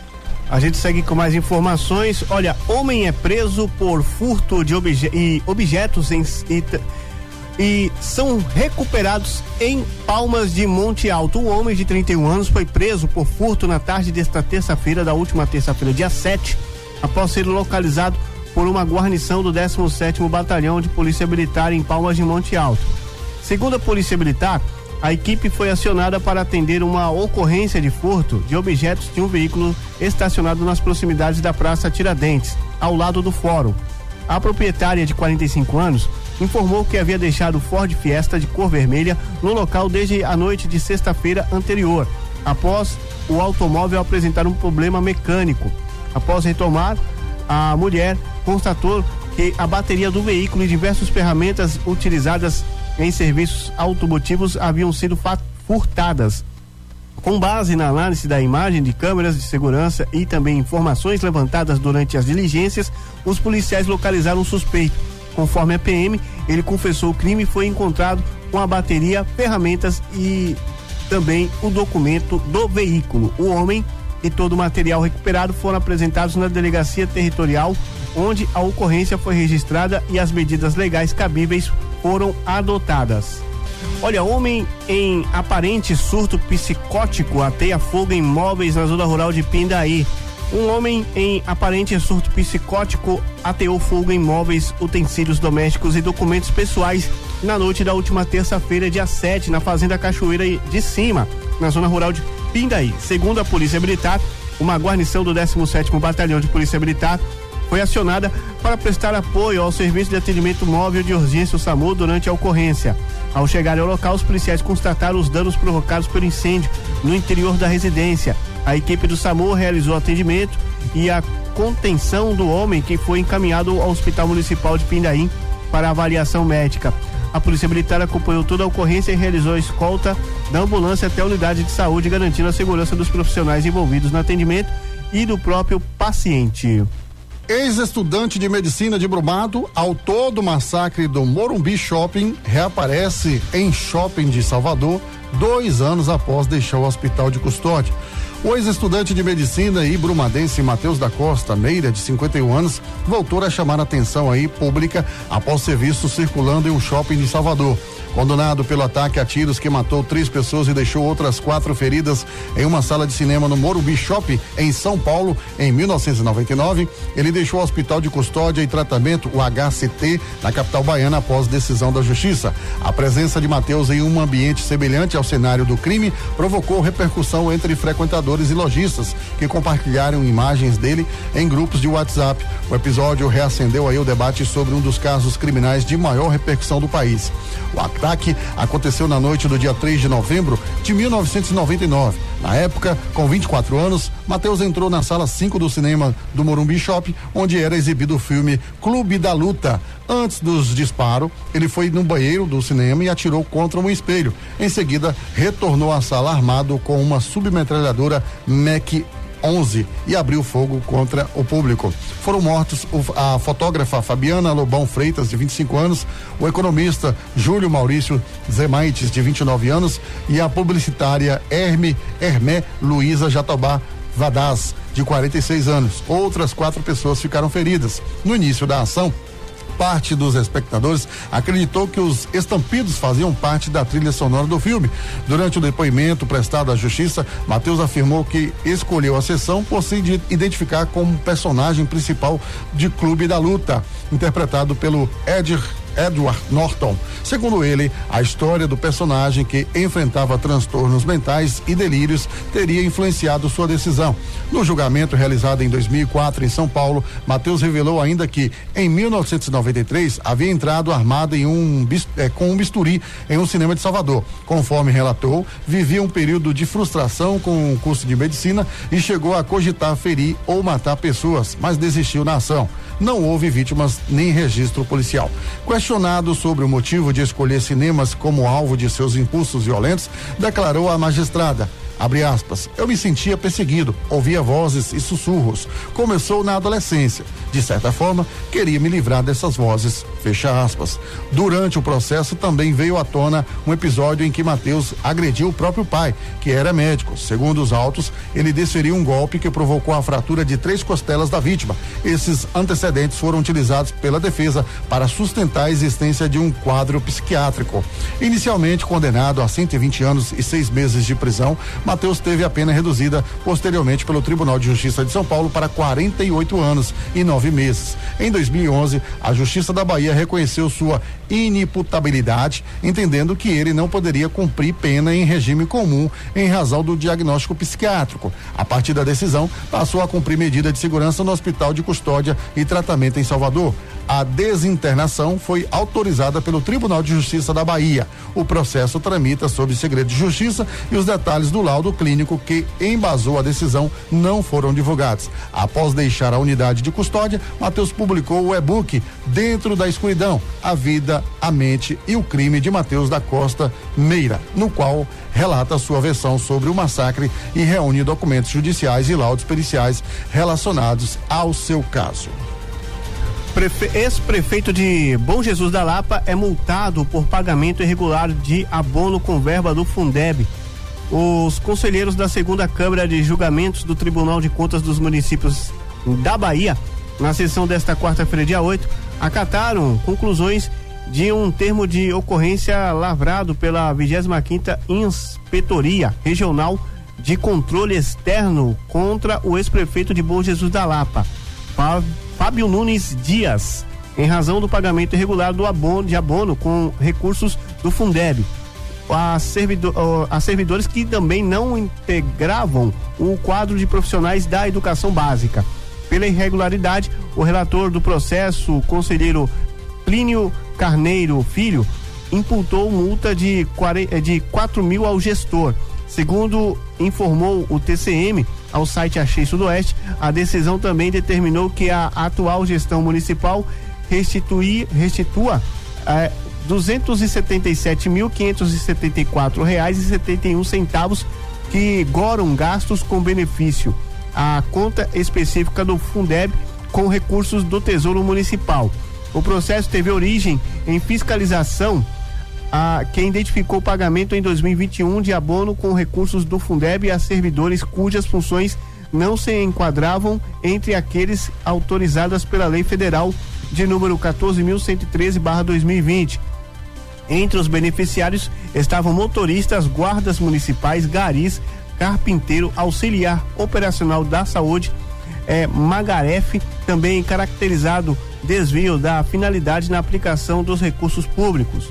A gente segue com mais informações. Olha, homem é preso por furto de objetos e são recuperados em Palmas de Monte Alto. Um homem de 31 anos foi preso por furto na tarde desta terça-feira, da última terça-feira, dia 7, após ser localizado por uma guarnição do 17º Batalhão de Polícia Militar em Palmas de Monte Alto. Segundo a Polícia Militar, a equipe foi acionada para atender uma ocorrência de furto de objetos de um veículo estacionado nas proximidades da Praça Tiradentes, ao lado do fórum. A proprietária, de 45 anos, informou que havia deixado o Ford Fiesta de cor vermelha no local desde a noite de sexta-feira anterior, após o automóvel apresentar um problema mecânico. Após retomar, a mulher constatou que a bateria do veículo e diversas ferramentas utilizadas em serviços automotivos haviam sido furtadas. Com base na análise da imagem de câmeras de segurança e também informações levantadas durante as diligências, os policiais localizaram o suspeito. Conforme a PM, ele confessou o crime e foi encontrado com a bateria, ferramentas e também o documento do veículo. O homem e todo o material recuperado foram apresentados na Delegacia Territorial, onde a ocorrência foi registrada e as medidas legais cabíveis foram adotadas. Olha, homem em aparente surto psicótico ateia fogo em imóveis na zona rural de Pindaí. Um homem em aparente surto psicótico ateou fogo em móveis, utensílios domésticos e documentos pessoais na noite da última terça-feira, dia 7, na Fazenda Cachoeira de Cima, na zona rural de Pindaí. Segundo a Polícia Militar, uma guarnição do 17º Batalhão de Polícia Militar foi acionada para prestar apoio ao Serviço de Atendimento Móvel de Urgência, o SAMU, durante a ocorrência. Ao chegar ao local, os policiais constataram os danos provocados pelo incêndio no interior da residência. A equipe do SAMU realizou atendimento e a contenção do homem, que foi encaminhado ao Hospital Municipal de Pindaí para avaliação médica. A Polícia Militar acompanhou toda a ocorrência e realizou a escolta da ambulância até a unidade de saúde, garantindo a segurança dos profissionais envolvidos no atendimento e do próprio paciente. Ex-estudante de medicina de Brumado, autor do massacre do Morumbi Shopping, reaparece em shopping de Salvador 2 anos após deixar o hospital de custódia. O ex-estudante de medicina e brumadense Matheus da Costa Meira, de 51 anos, voltou a chamar a atenção pública após ser visto circulando em um shopping de Salvador. Condenado pelo ataque a tiros que matou 3 pessoas e deixou outras 4 feridas em uma sala de cinema no Morumbi Shopping, em São Paulo, em 1999, ele deixou o hospital de custódia e tratamento, o HCT, na capital baiana, após decisão da Justiça. A presença de Matheus em um ambiente semelhante ao cenário do crime provocou repercussão entre frequentadores e lojistas que compartilharam imagens dele em grupos de WhatsApp. O episódio reacendeu o debate sobre um dos casos criminais de maior repercussão do país. O ataque aconteceu na noite do dia 3 de novembro de 1999. Na época, com 24 anos, Matheus entrou na sala 5 do cinema do Morumbi Shopping, onde era exibido o filme Clube da Luta. Antes dos disparos, ele foi no banheiro do cinema e atirou contra um espelho. Em seguida, retornou à sala armado com uma submetralhadora Mac 11 e abriu fogo contra o público. Foram mortos a fotógrafa Fabiana Lobão Freitas, de 25 anos, o economista Júlio Maurício Zemaites, de 29 anos, e a publicitária Hermé Luísa Jatobá Vadaz, de 46 anos. Outras 4 pessoas ficaram feridas. No início da ação, parte dos espectadores acreditou que os estampidos faziam parte da trilha sonora do filme. Durante o depoimento prestado à Justiça, Matheus afirmou que escolheu a sessão por se identificar como personagem principal de Clube da Luta, interpretado pelo Edward Norton. Segundo ele, a história do personagem, que enfrentava transtornos mentais e delírios, teria influenciado sua decisão. No julgamento realizado em 2004 em São Paulo, Matheus revelou ainda que, em 1993, havia entrado armado com um bisturi em um cinema de Salvador. Conforme relatou, vivia um período de frustração com o curso de medicina e chegou a cogitar ferir ou matar pessoas, mas desistiu na ação. Não houve vítimas nem registro policial. Questionado sobre o motivo de escolher cinemas como alvo de seus impulsos violentos, declarou à magistrada, abre aspas, eu me sentia perseguido, ouvia vozes e sussurros. Começou na adolescência. De certa forma, queria me livrar dessas vozes, fecha aspas. Durante o processo também veio à tona um episódio em que Matheus agrediu o próprio pai, que era médico. Segundo os autos, ele desferiu um golpe que provocou a fratura de 3 costelas da vítima. Esses antecedentes foram utilizados pela defesa para sustentar a existência de um quadro psiquiátrico. Inicialmente condenado a 120 anos e 6 meses de prisão, Matheus teve a pena reduzida posteriormente pelo Tribunal de Justiça de São Paulo para 48 anos e 9 meses. Em 2011, a Justiça da Bahia reconheceu sua inimputabilidade, entendendo que ele não poderia cumprir pena em regime comum em razão do diagnóstico psiquiátrico. A partir da decisão, passou a cumprir medida de segurança no Hospital de Custódia e Tratamento em Salvador. A desinternação foi autorizada pelo Tribunal de Justiça da Bahia. O processo tramita sob segredo de justiça e os detalhes do laudo clínico que embasou a decisão não foram divulgados. Após deixar a unidade de custódia, Matheus publicou o e-book Dentro da Escuridão, a vida, a mente e o crime de Matheus da Costa Meira, no qual relata sua versão sobre o massacre e reúne documentos judiciais e laudos periciais relacionados ao seu caso. Ex-prefeito de Bom Jesus da Lapa é multado por pagamento irregular de abono com verba do Fundeb. Os conselheiros da 2ª Câmara de Julgamentos do Tribunal de Contas dos Municípios da Bahia, na sessão desta quarta-feira, dia 8, acataram conclusões de um termo de ocorrência lavrado pela 25ª Inspetoria Regional de Controle Externo contra o ex-prefeito de Bom Jesus da Lapa, Fábio Nunes Dias, em razão do pagamento irregular de abono com recursos do Fundeb a servidores que também não integravam o quadro de profissionais da educação básica. Pela irregularidade, o relator do processo, o conselheiro Plínio Carneiro Filho, imputou multa de 4 mil ao gestor. Segundo informou o TCM ao site Achei Sudoeste, a decisão também determinou que a atual gestão municipal restitua R$ 277.574,71 que goram gastos com benefício à conta específica do Fundeb com recursos do Tesouro Municipal. O processo teve origem em fiscalização que identificou o pagamento em 2021 de abono com recursos do Fundeb a servidores cujas funções não se enquadravam entre aqueles autorizadas pela Lei Federal de número 14.113/2020. Entre os beneficiários estavam motoristas, guardas municipais, garis, carpinteiro, auxiliar operacional da saúde, Magaref, também caracterizado desvio da finalidade na aplicação dos recursos públicos.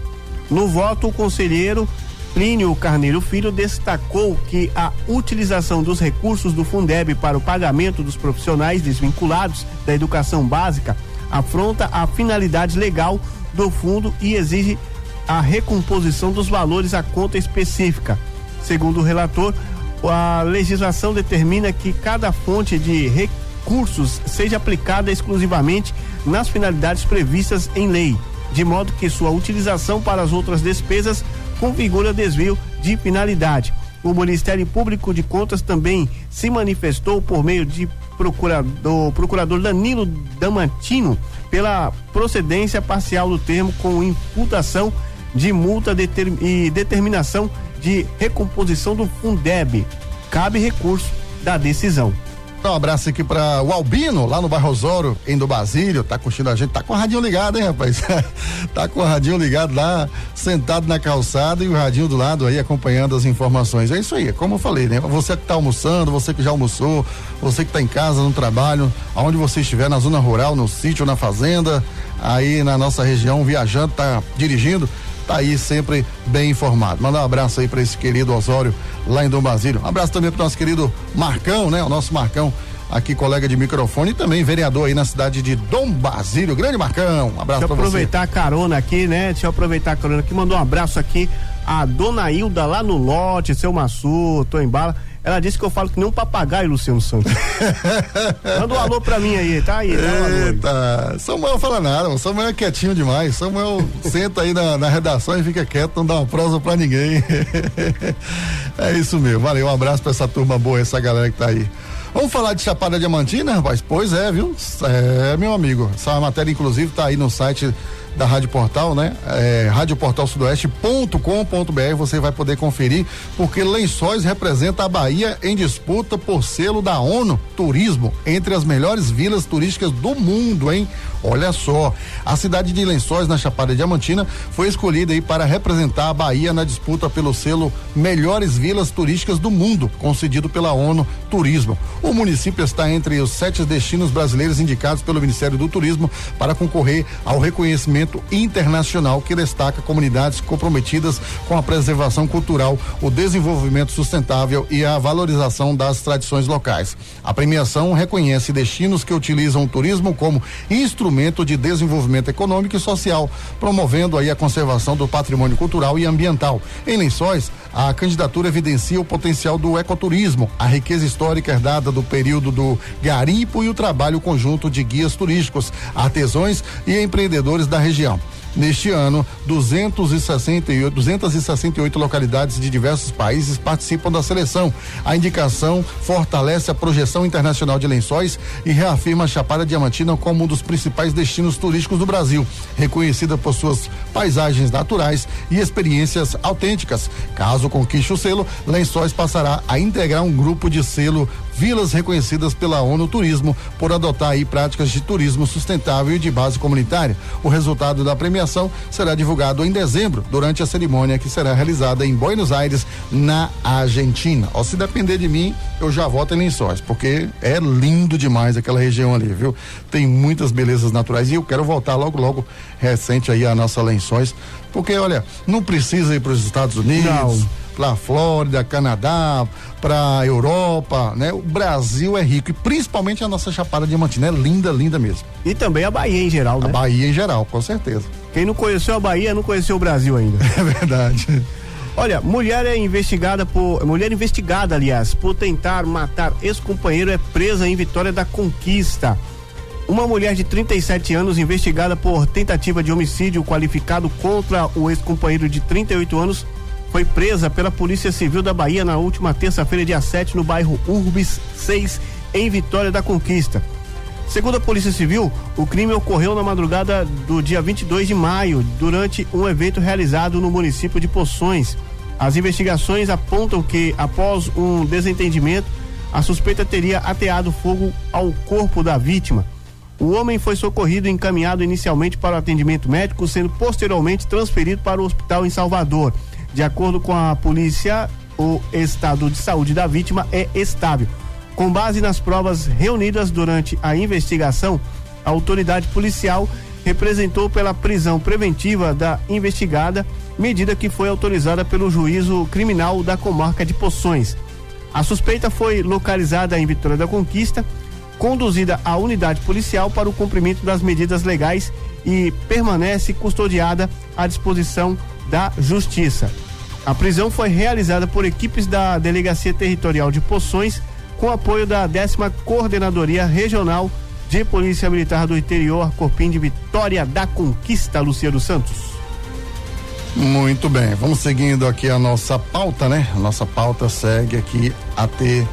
No voto, o conselheiro Plínio Carneiro Filho destacou que a utilização dos recursos do Fundeb para o pagamento dos profissionais desvinculados da educação básica afronta a finalidade legal do fundo e exige a recomposição dos valores à conta específica. Segundo o relator, a legislação determina que cada fonte de recursos seja aplicada exclusivamente nas finalidades previstas em lei, de modo que sua utilização para as outras despesas configura desvio de finalidade. O Ministério Público de Contas também se manifestou por meio de procurador Danilo Damantino pela procedência parcial do termo com imputação de multa e determinação de recomposição do Fundeb. Cabe recurso da decisão. Um abraço aqui para o Albino, lá no bairro Osório, em do Basílio, tá curtindo a gente, tá com o radinho ligado, hein, rapaz? Tá com o radinho ligado lá, sentado na calçada e o radinho do lado aí, acompanhando as informações. É isso aí, como eu falei, né? Você que tá almoçando, você que já almoçou, você que tá em casa, no trabalho, aonde você estiver, na zona rural, no sítio, na fazenda, aí na nossa região, viajando, tá dirigindo, tá aí sempre bem informado. Mandar um abraço aí para esse querido Osório lá em Dom Basílio. Um abraço também pro nosso querido Marcão, né? O nosso Marcão aqui, colega de microfone e também vereador aí na cidade de Dom Basílio. Grande Marcão, um abraço pra você. Deixa eu aproveitar a carona aqui, né? Mandou um abraço aqui a dona Hilda lá no lote, seu Massu, tô em bala. Ela disse que eu falo que nem um papagaio, Luciano Santos. Manda um alô pra mim aí, tá aí, né? Eita, Samuel fala nada, Samuel é quietinho demais. Samuel senta aí na redação e fica quieto, não dá uma prosa pra ninguém. É isso mesmo, valeu, um abraço pra essa turma boa, essa galera que tá aí. Vamos falar de Chapada Diamantina, rapaz? Pois é, viu? É, meu amigo, essa matéria inclusive tá aí no site da Rádio Portal, né? radioportalsudoeste.com.br, você vai poder conferir, porque Lençóis representa a Bahia em disputa por selo da ONU Turismo, entre as melhores vilas turísticas do mundo, hein? Olha só, a cidade de Lençóis, na Chapada Diamantina, foi escolhida aí para representar a Bahia na disputa pelo selo Melhores Vilas Turísticas do Mundo, concedido pela ONU Turismo. O município está entre os 7 destinos brasileiros indicados pelo Ministério do Turismo para concorrer ao reconhecimento internacional que destaca comunidades comprometidas com a preservação cultural, o desenvolvimento sustentável e a valorização das tradições locais. A premiação reconhece destinos que utilizam o turismo como instrumento de desenvolvimento econômico e social, promovendo aí a conservação do patrimônio cultural e ambiental. Em Lençóis, a candidatura evidencia o potencial do ecoturismo, a riqueza histórica herdada do período do garimpo e o trabalho conjunto de guias turísticos, artesãos e empreendedores da região. Neste ano, 268 localidades de diversos países participam da seleção. A indicação fortalece a projeção internacional de Lençóis e reafirma a Chapada Diamantina como um dos principais destinos turísticos do Brasil, reconhecida por suas paisagens naturais e experiências autênticas. Caso conquiste o selo, Lençóis passará a integrar um grupo de selo vilas reconhecidas pela ONU Turismo por adotar aí práticas de turismo sustentável e de base comunitária. O resultado da premiação será divulgado em dezembro, durante a cerimônia que será realizada em Buenos Aires, na Argentina. Ó, se depender de mim, eu já voto em Lençóis, porque é lindo demais aquela região ali, viu? Tem muitas belezas naturais e eu quero voltar logo recente aí a nossa Lençóis, porque olha, não precisa ir para os Estados Unidos, para Flórida, Canadá, para Europa, né? O Brasil é rico e principalmente a nossa Chapada Diamantina é linda mesmo. E também a Bahia em geral, né? A Bahia em geral, com certeza. Quem não conheceu a Bahia não conheceu o Brasil ainda. É verdade. Olha, mulher investigada, aliás, por tentar matar ex-companheiro é presa em Vitória da Conquista. Uma mulher de 37 anos investigada por tentativa de homicídio qualificado contra o ex-companheiro de 38 anos foi presa pela Polícia Civil da Bahia na última terça-feira, dia 7, no bairro Urbis 6, em Vitória da Conquista. Segundo a Polícia Civil, o crime ocorreu na madrugada do dia 22 de maio, durante um evento realizado no município de Poções. As investigações apontam que, após um desentendimento, a suspeita teria ateado fogo ao corpo da vítima. O homem foi socorrido e encaminhado inicialmente para o atendimento médico, sendo posteriormente transferido para o hospital em Salvador. De acordo com a polícia, o estado de saúde da vítima é estável. Com base nas provas reunidas durante a investigação, a autoridade policial representou pela prisão preventiva da investigada, medida que foi autorizada pelo juízo criminal da comarca de Poções. A suspeita foi localizada em Vitória da Conquista, conduzida à unidade policial para o cumprimento das medidas legais e permanece custodiada à disposição da Justiça. A prisão foi realizada por equipes da Delegacia Territorial de Poções, com apoio da 10ª Coordenadoria Regional de Polícia Militar do Interior, Corpim de Vitória da Conquista, Luciano Santos. Muito bem, vamos seguindo aqui a nossa pauta, né? A nossa pauta segue aqui até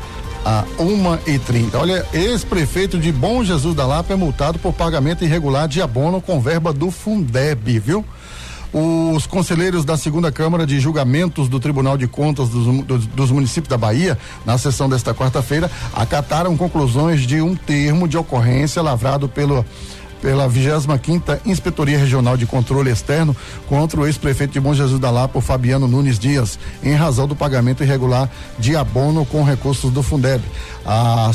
a 1h30. Olha, ex-prefeito de Bom Jesus da Lapa é multado por pagamento irregular de abono com verba do Fundeb, viu? Os conselheiros da 2ª Câmara de Julgamentos do Tribunal de Contas dos municípios da Bahia, na sessão desta quarta-feira, acataram conclusões de um termo de ocorrência lavrado pela 25ª Inspetoria Regional de Controle Externo contra o ex-prefeito de Bom Jesus da Lapa, Fabiano Nunes Dias, em razão do pagamento irregular de abono com recursos do Fundeb a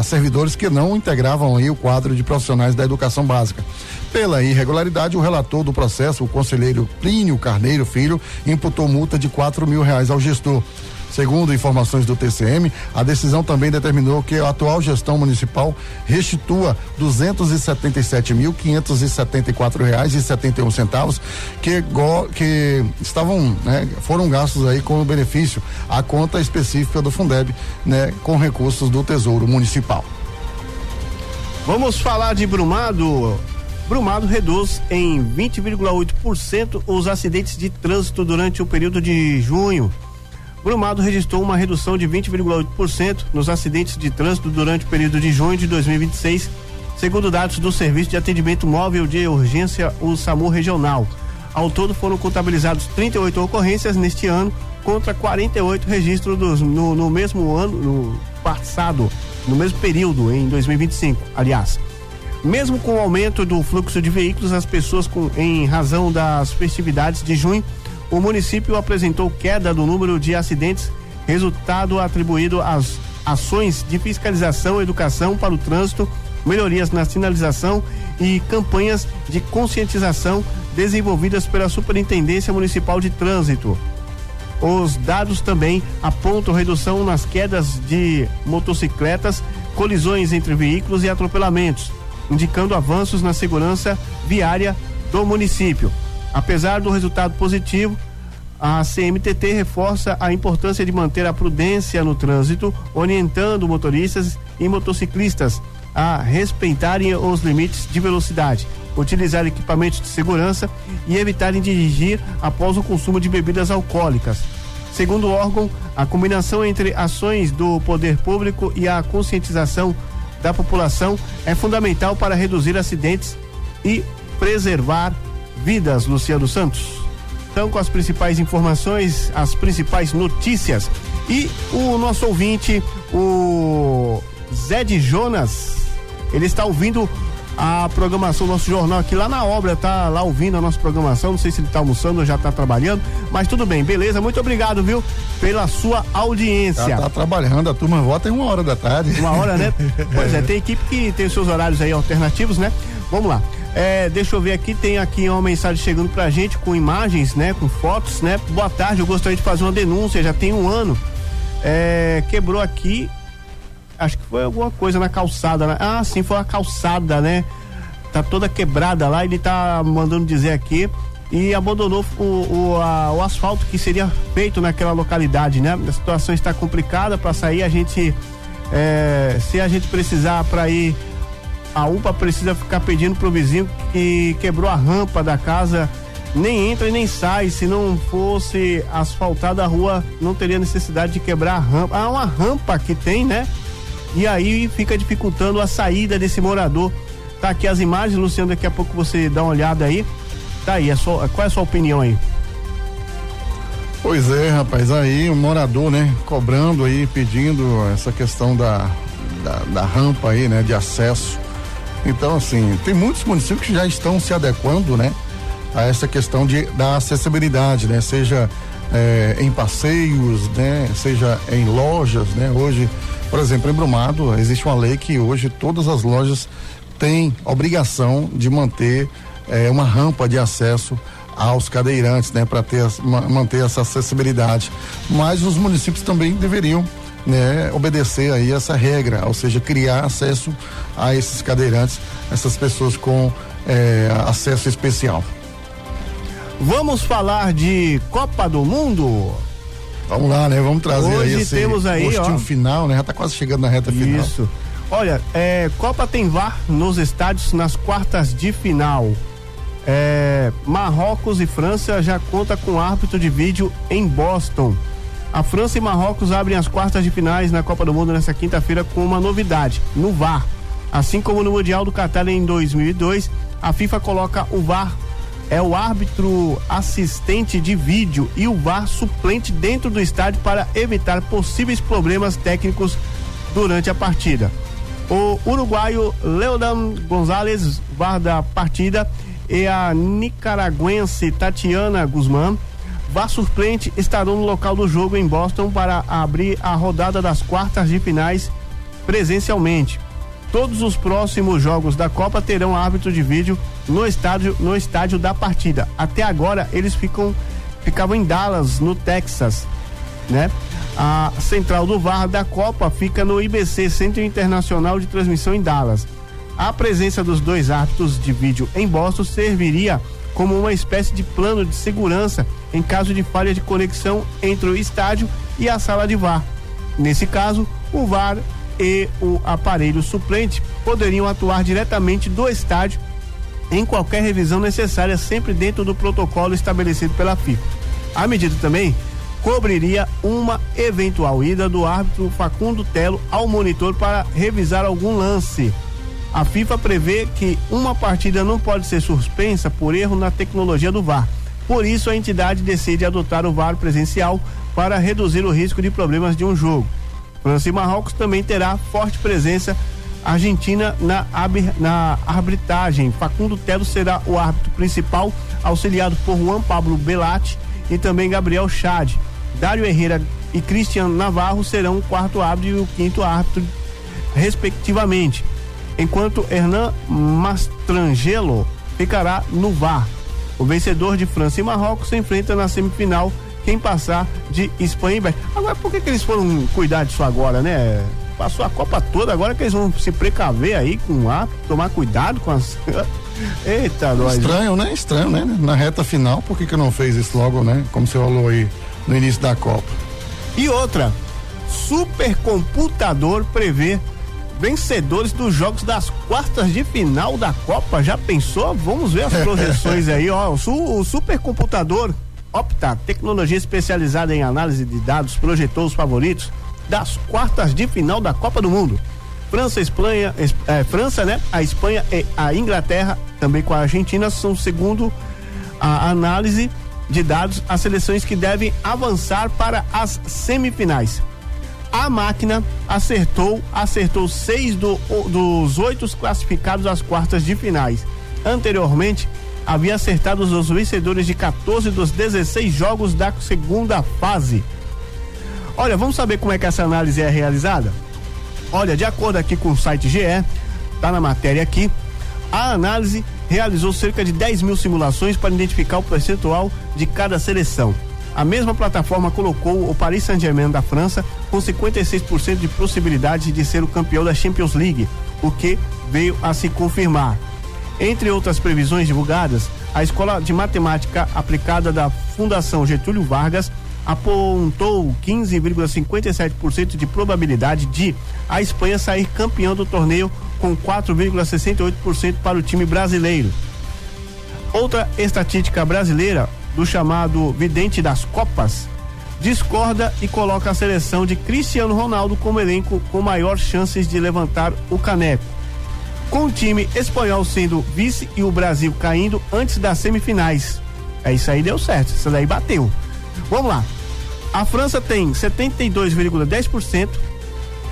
servidores que não integravam aí o quadro de profissionais da educação básica. Pela irregularidade, o relator do processo, o conselheiro Plínio Carneiro Filho, imputou multa de R$4.000 ao gestor. Segundo informações do TCM, a decisão também determinou que a atual gestão municipal restitua R$277.574,71 que estavam, né, foram gastos aí com o benefício à conta específica do Fundeb, né, com recursos do Tesouro Municipal. Vamos falar de Brumado. Brumado reduz em 20,8% os acidentes de trânsito durante o período de junho. Brumado registrou uma redução de 20,8% nos acidentes de trânsito durante o período de junho de 2026, segundo dados do Serviço de Atendimento Móvel de Urgência, o SAMU Regional. Ao todo foram contabilizados 38 ocorrências neste ano, contra 48 registros no mesmo ano, no passado, no mesmo período, em 2025, aliás. Mesmo com o aumento do fluxo de veículos, as pessoas em razão das festividades de junho, o município apresentou queda do número de acidentes, resultado atribuído às ações de fiscalização, educação para o trânsito, melhorias na sinalização e campanhas de conscientização desenvolvidas pela Superintendência Municipal de Trânsito. Os dados também apontam redução nas quedas de motocicletas, colisões entre veículos e atropelamentos, indicando avanços na segurança viária do município. Apesar do resultado positivo, a CMTT reforça a importância de manter a prudência no trânsito, orientando motoristas e motociclistas a respeitarem os limites de velocidade, utilizar equipamentos de segurança e evitarem dirigir após o consumo de bebidas alcoólicas. Segundo o órgão, a combinação entre ações do poder público e a conscientização da população é fundamental para reduzir acidentes e preservar vidas. Luciano Santos. Então, com as principais informações, as principais notícias. E o nosso ouvinte, o Zé de Jonas, ele está ouvindo a programação do nosso jornal aqui lá na obra, tá lá ouvindo a nossa programação, não sei se ele tá almoçando ou já tá trabalhando, mas tudo bem, beleza, muito obrigado, viu, pela sua audiência. Tá trabalhando, a turma volta em 1h da tarde. 1h, né? Pois é, tem equipe que tem os seus horários aí alternativos, né? Vamos lá. Deixa eu ver aqui, tem aqui uma mensagem chegando pra gente com imagens, né? Com fotos, né? Boa tarde, eu gostaria de fazer uma denúncia, já tem 1 ano. Quebrou aqui, acho que foi alguma coisa na calçada, né? Ah, sim, foi a calçada, né? Tá toda quebrada lá, ele tá mandando dizer aqui, e abandonou o asfalto que seria feito naquela localidade, né? A situação está complicada para sair, a gente, se a gente precisar para ir, a UPA precisa ficar pedindo pro vizinho que quebrou a rampa da casa, nem entra e nem sai. Se não fosse asfaltada a rua, não teria necessidade de quebrar a rampa. Há uma rampa que tem, né? E aí fica dificultando a saída desse morador. Tá aqui as imagens, Luciano, daqui a pouco você dá uma olhada aí. Tá aí, qual é a sua opinião aí? Pois é, rapaz, aí o morador, né, cobrando aí, pedindo essa questão da rampa aí, né, de acesso. Então, assim, tem muitos municípios que já estão se adequando, né, a essa questão da acessibilidade, né, seja em passeios, né, seja em lojas, né. Hoje, por exemplo, em Brumado, existe uma lei que hoje todas as lojas têm obrigação de manter uma rampa de acesso aos cadeirantes, né, para manter essa acessibilidade. Mas os municípios também deveriam, né, obedecer aí essa regra, ou seja, criar acesso a esses cadeirantes, essas pessoas com acesso especial. Vamos falar de Copa do Mundo? Vamos lá, né? Vamos trazer hoje aí esse temos aí, postinho final, né? Já tá quase chegando na reta final. Isso. Olha, Copa tem VAR nos estádios nas quartas de final. Marrocos e França já conta com árbitro de vídeo em Boston. A França e Marrocos abrem as quartas de finais na Copa do Mundo nesta quinta-feira com uma novidade, no VAR. Assim como no Mundial do Catar em 2002, a FIFA coloca o VAR, o árbitro assistente de vídeo, e o VAR suplente dentro do estádio para evitar possíveis problemas técnicos durante a partida. O uruguaio Leodan Gonzalez, VAR da partida, e a nicaragüense Tatiana Guzmán, VAR suplente, estarão no local do jogo em Boston para abrir a rodada das quartas de finais presencialmente. Todos os próximos jogos da Copa terão árbitro de vídeo no estádio da partida. Até agora eles ficavam em Dallas, no Texas, né? A central do VAR da Copa fica no IBC, Centro Internacional de Transmissão, em Dallas. A presença dos dois árbitros de vídeo em Boston serviria como uma espécie de plano de segurança em caso de falha de conexão entre o estádio e a sala de VAR. Nesse caso, o VAR e o aparelho suplente poderiam atuar diretamente do estádio em qualquer revisão necessária, sempre dentro do protocolo estabelecido pela FIFA. A medida também cobriria uma eventual ida do árbitro Facundo Telo ao monitor para revisar algum lance. A FIFA prevê que uma partida não pode ser suspensa por erro na tecnologia do VAR. Por isso, a entidade decide adotar o VAR presencial para reduzir o risco de problemas de um jogo. França e Marrocos também terá forte presença argentina na arbitragem. Facundo Telo será o árbitro principal, auxiliado por Juan Pablo Belatti e também Gabriel Chad. Dário Herrera e Cristian Navarro serão o quarto árbitro e o quinto árbitro, respectivamente, enquanto Hernan Mastrangelo ficará no VAR. O vencedor de França e Marrocos se enfrenta na semifinal quem passar de Espanha e Bélgica. Agora, por que eles foram cuidar disso agora, né? Passou a Copa toda, agora que eles vão se precaver aí com o árbitro, tomar cuidado com as... Eita, nós. Estranho, né? Estranho, né? Na reta final, por que não fez isso logo, né? Como você falou aí no início da Copa. E outra, supercomputador prevê vencedores dos jogos das quartas de final da Copa. Já pensou? Vamos ver as projeções aí, ó. O supercomputador Opta, tecnologia especializada em análise de dados, projetou os favoritos das quartas de final da Copa do Mundo. França, né? A Espanha e a Inglaterra, também com a Argentina, são, segundo a análise, de dados as seleções que devem avançar para as semifinais. A máquina acertou 6 dos 8 classificados às quartas de finais. Anteriormente, havia acertado os vencedores de 14 dos 16 jogos da segunda fase. Olha, vamos saber como é que essa análise é realizada? Olha, de acordo aqui com o site GE, tá na matéria aqui, a análise realizou cerca de 10 mil simulações para identificar o percentual de cada seleção. A mesma plataforma colocou o Paris Saint-Germain da França com 56% de possibilidade de ser o campeão da Champions League, o que veio a se confirmar. Entre outras previsões divulgadas, a Escola de Matemática Aplicada da Fundação Getúlio Vargas apontou 15,57% de probabilidade de a Espanha sair campeão do torneio, com 4,68% para o time brasileiro. Outra estatística brasileira, do chamado Vidente das Copas, discorda e coloca a seleção de Cristiano Ronaldo como elenco com maior chances de levantar o caneco, com o time espanhol sendo vice e o Brasil caindo antes das semifinais. Isso aí deu certo, isso daí bateu. Vamos lá. A França tem 72,10%,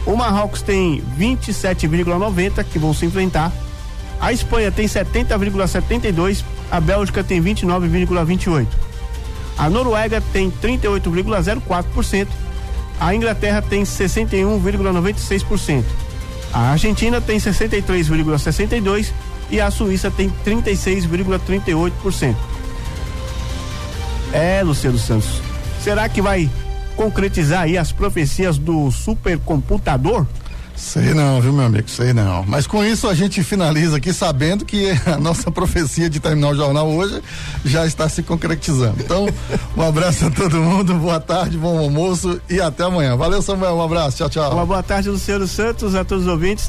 o Marrocos tem 27,90% que vão se enfrentar, a Espanha tem 70,72%, a Bélgica tem 29,28%, a Noruega tem 38,04%, a Inglaterra tem 61,96%, a Argentina tem 63,62% e a Suíça tem 36,38%. Luciano Santos, será que vai concretizar aí as profecias do supercomputador? Sei não, viu, meu amigo, sei não. Mas com isso a gente finaliza aqui sabendo que a nossa profecia de terminar o jornal hoje já está se concretizando. Então, um abraço a todo mundo, boa tarde, bom almoço e até amanhã. Valeu, Samuel, um abraço, tchau, tchau. Uma boa tarde, Luciano Santos, a todos os ouvintes.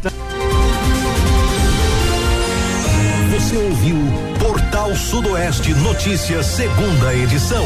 Você ouviu Portal Sudoeste Notícias, segunda edição.